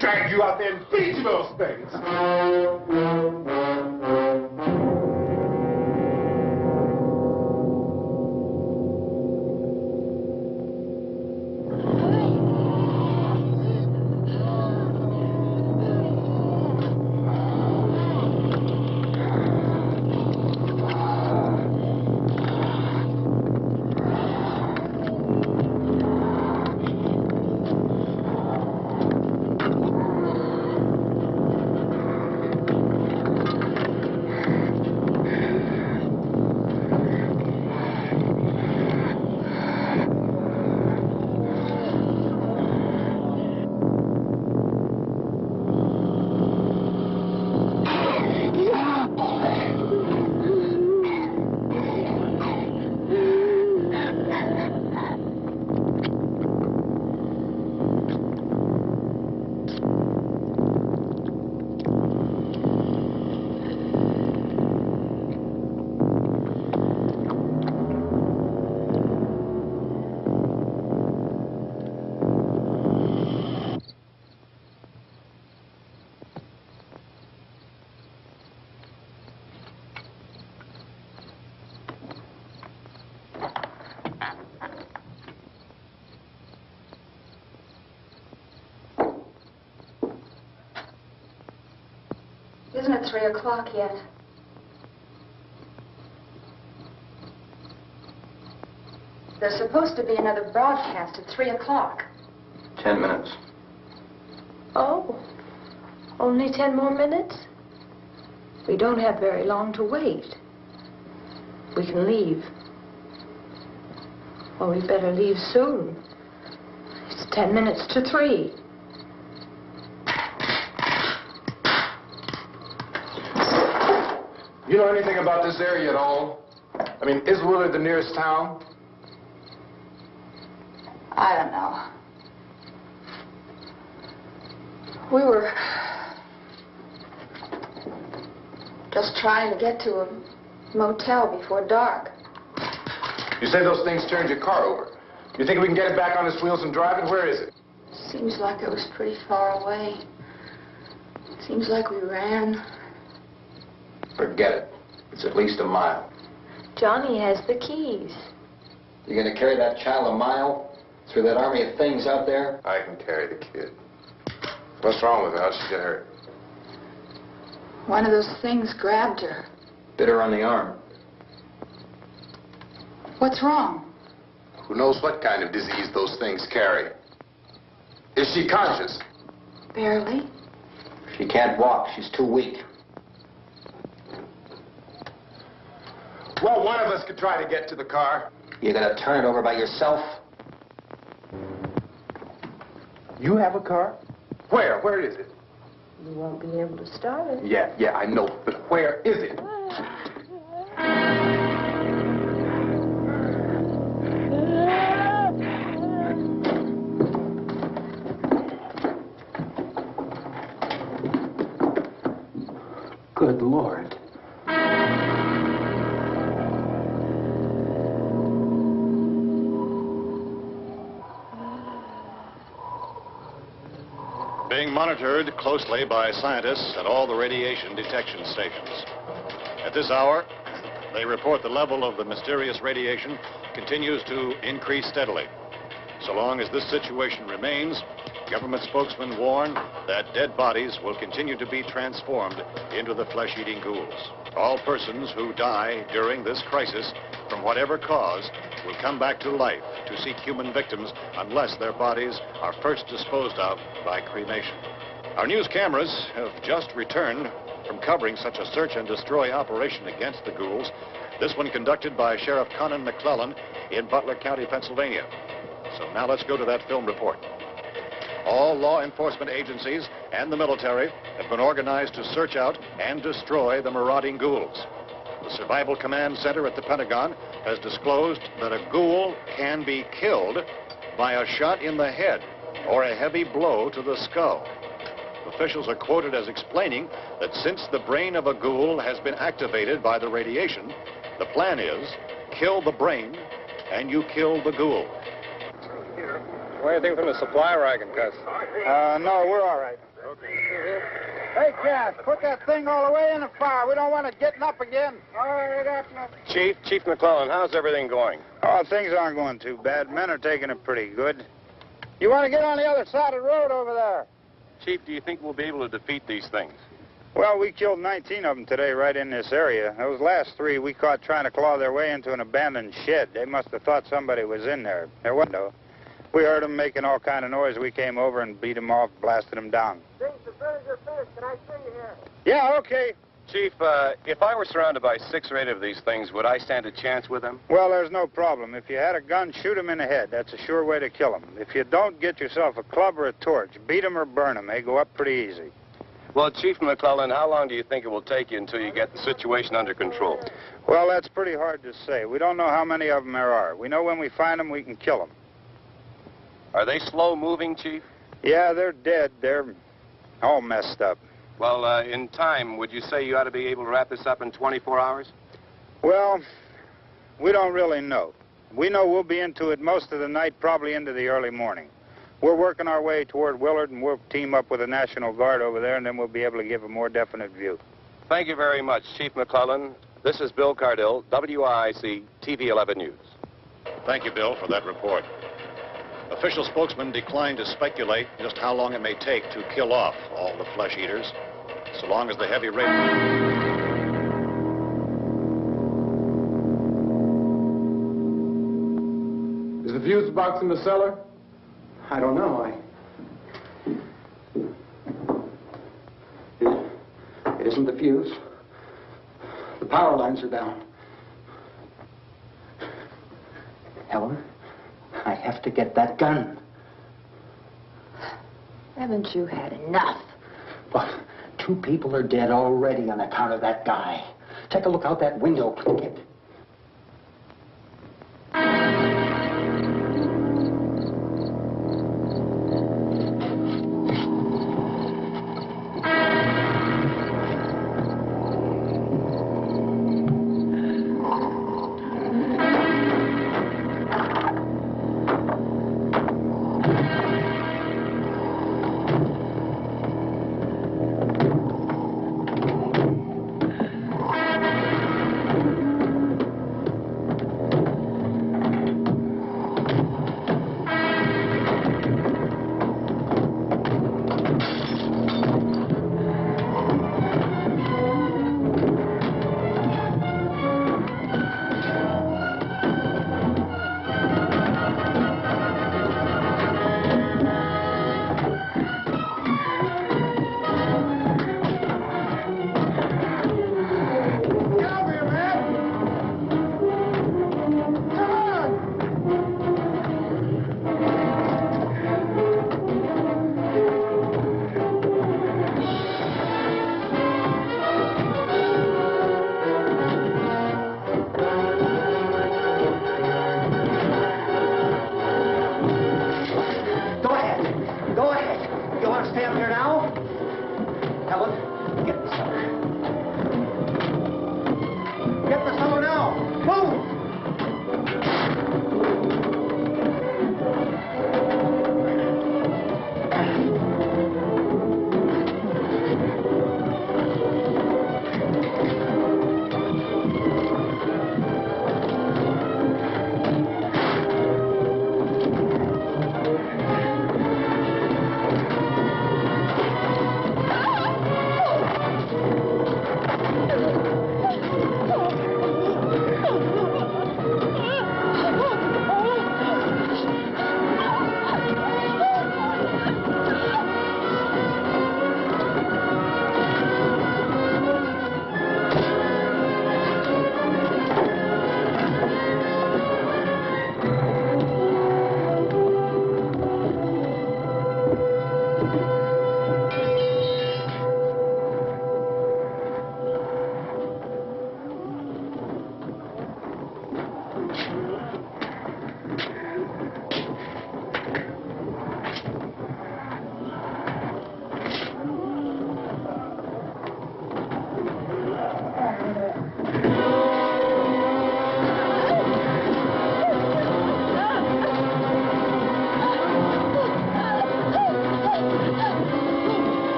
Drag you out there and feed you those things. Isn't it 3 o'clock yet? There's supposed to be another broadcast at 3 o'clock. 10 minutes. Oh, only 10 more minutes? We don't have very long to wait. We can leave. Well, we better leave soon. It's 10 minutes to 3. You know anything about this area at all? I mean, is Willard the nearest town? I don't know. We were just trying to get to a motel before dark. You say those things turned your car over. You think we can get it back on its wheels and drive it? Where is it? Seems like it was pretty far away. Seems like we ran. Forget it. It's at least a mile. Johnny has the keys. You gonna carry that child a mile through that army of things out there? I can carry the kid. What's wrong with her? How'd she get hurt? One of those things grabbed her. Bit her on the arm. What's wrong? Who knows what kind of disease those things carry? Is she conscious? Barely. She can't walk. She's too weak. Well, one of us could try to get to the car. You gonna turn it over by yourself? You have a car? Where? Where is it? You won't be able to start it. Yeah, I know. But where is it? Good Lord. Being monitored closely by scientists at all the radiation detection stations. At this hour, they report the level of the mysterious radiation continues to increase steadily. So long as this situation remains, government spokesmen warn that dead bodies will continue to be transformed into the flesh-eating ghouls. All persons who die during this crisis, from whatever cause, will come back to life to seek human victims unless their bodies are first disposed of by cremation. Our news cameras have just returned from covering such a search and destroy operation against the ghouls, this one conducted by Sheriff Conan McClellan in Butler County, Pennsylvania. So now let's go to that film report. All law enforcement agencies and the military have been organized to search out and destroy the marauding ghouls. The Survival Command Center at the Pentagon has disclosed that a ghoul can be killed by a shot in the head or a heavy blow to the skull. Officials are quoted as explaining that since the brain of a ghoul has been activated by the radiation, the plan is kill the brain and you kill the ghoul. What do you think from the supply wagon, Cuz? No, we're all right. Okay. Hey, Cass, put that thing all the way in the fire. We don't want it getting up again. All right, after. Chief McClellan, how's everything going? Oh, things aren't going too bad. Men are taking it pretty good. You want to get on the other side of the road over there? Chief, do you think we'll be able to defeat these things? Well, we killed 19 of them today right in this area. Those last 3 we caught trying to claw their way into an abandoned shed. They must have thought somebody was in there. There wasn't, though. We heard them making all kind of noise. We came over and beat them off, blasted them down. Things as good as your fist. Can I see you here? Yeah, okay. Chief, if I were surrounded by 6 or 8 of these things, would I stand a chance with them? Well, there's no problem. If you had a gun, shoot them in the head. That's a sure way to kill them. If you don't, get yourself a club or a torch. Beat them or burn them. They go up pretty easy. Well, Chief McClellan, how long do you think it will take you until you get the situation under control? Well, that's pretty hard to say. We don't know how many of them there are. We know when we find them, we can kill them. Are they slow-moving, Chief? Yeah, they're dead. They're all messed up. Well, in time, would you say you ought to be able to wrap this up in 24 hours? Well, we don't really know. We know we'll be into it most of the night, probably into the early morning. We're working our way toward Willard, and we'll team up with the National Guard over there, and then we'll be able to give a more definite view. Thank you very much, Chief McClellan. This is Bill Cardill, WIC TV 11 News. Thank you, Bill, for that report. Official spokesmen declined to speculate just how long it may take to kill off all the flesh eaters, so long as the heavy rain... Is the fuse box in the cellar? I don't know. It isn't the fuse. The power lines are down. Helen, I have to get that gun. Haven't you had enough? But 2 people are dead already on account of that guy. Take a look out that window, click it.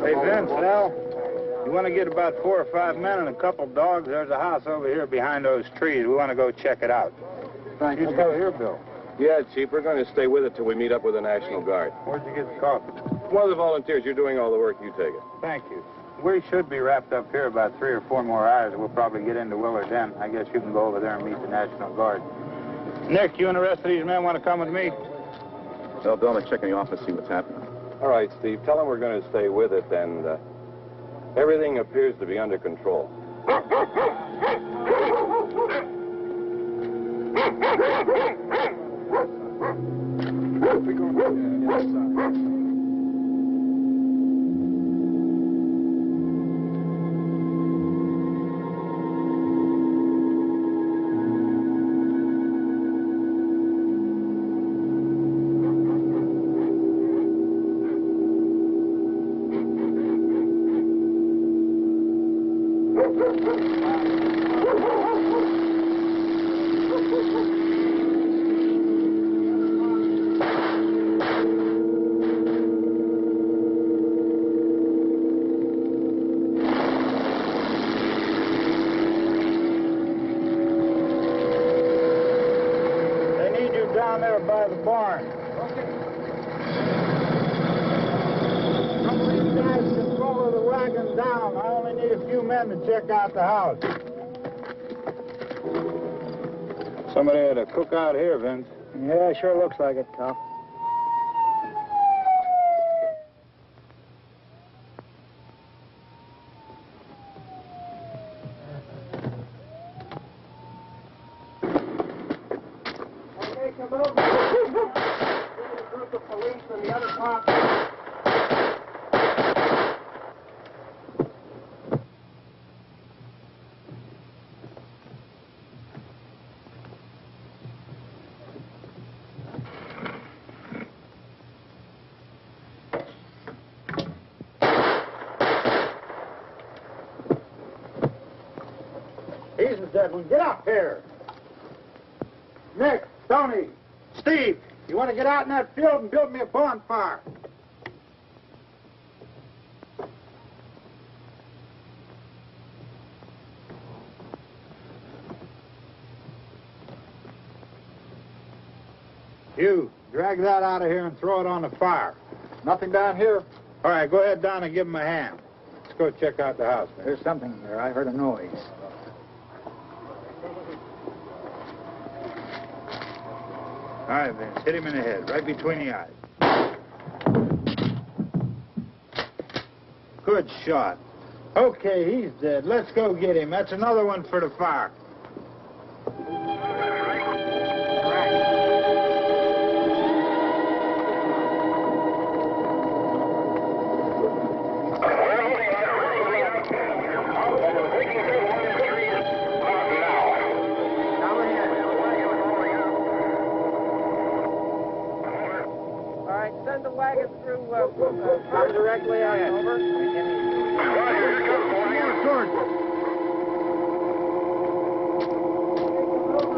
Hey, Vince, Nell, you want to get about 4 or 5 men and a couple dogs? There's a house over here behind those trees. We want to go check it out. Thank you. Go here, Bill. Yeah, Chief, we're going to stay with it till we meet up with the National Guard. Where'd you get the coffee? One of the volunteers. You're doing all the work. You take it. Thank you. We should be wrapped up here about 3 or 4 more hours. We'll probably get into Willard then. I guess you can go over there and meet the National Guard. Nick, you and the rest of these men want to come with me? Well, Bill, let's check in the office, see what's happening. All right, Steve. Tell them we're going to stay with it, and everything appears to be under control. Down there by the barn. Some of these guys can follow the wagon down. I only need a few men to check out the house. Somebody had a cookout here, Vince. Yeah, sure looks like it, Tom. He's the dead one. Get up here. Nick, Tony, Steve, you want to get out in that field and build me a bonfire? You, drag that out of here and throw it on the fire. Nothing down here? All right, go ahead down and give him a hand. Let's go check out the house. There's something there. I heard a noise. All right, Vince, hit him in the head, right between the eyes. Good shot. Okay, he's dead. Let's go get him. That's another one for the fire. Send the wagon through directly out over.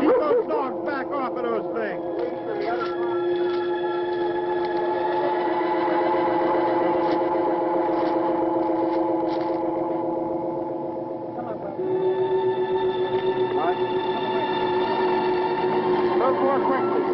Keep those dogs back off of those things. Move more quickly.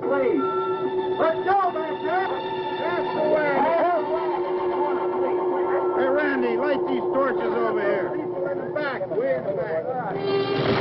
Please. Let's go, Master. That's the way. Hey, Randy, light these torches over here. People in the back. Way in the back.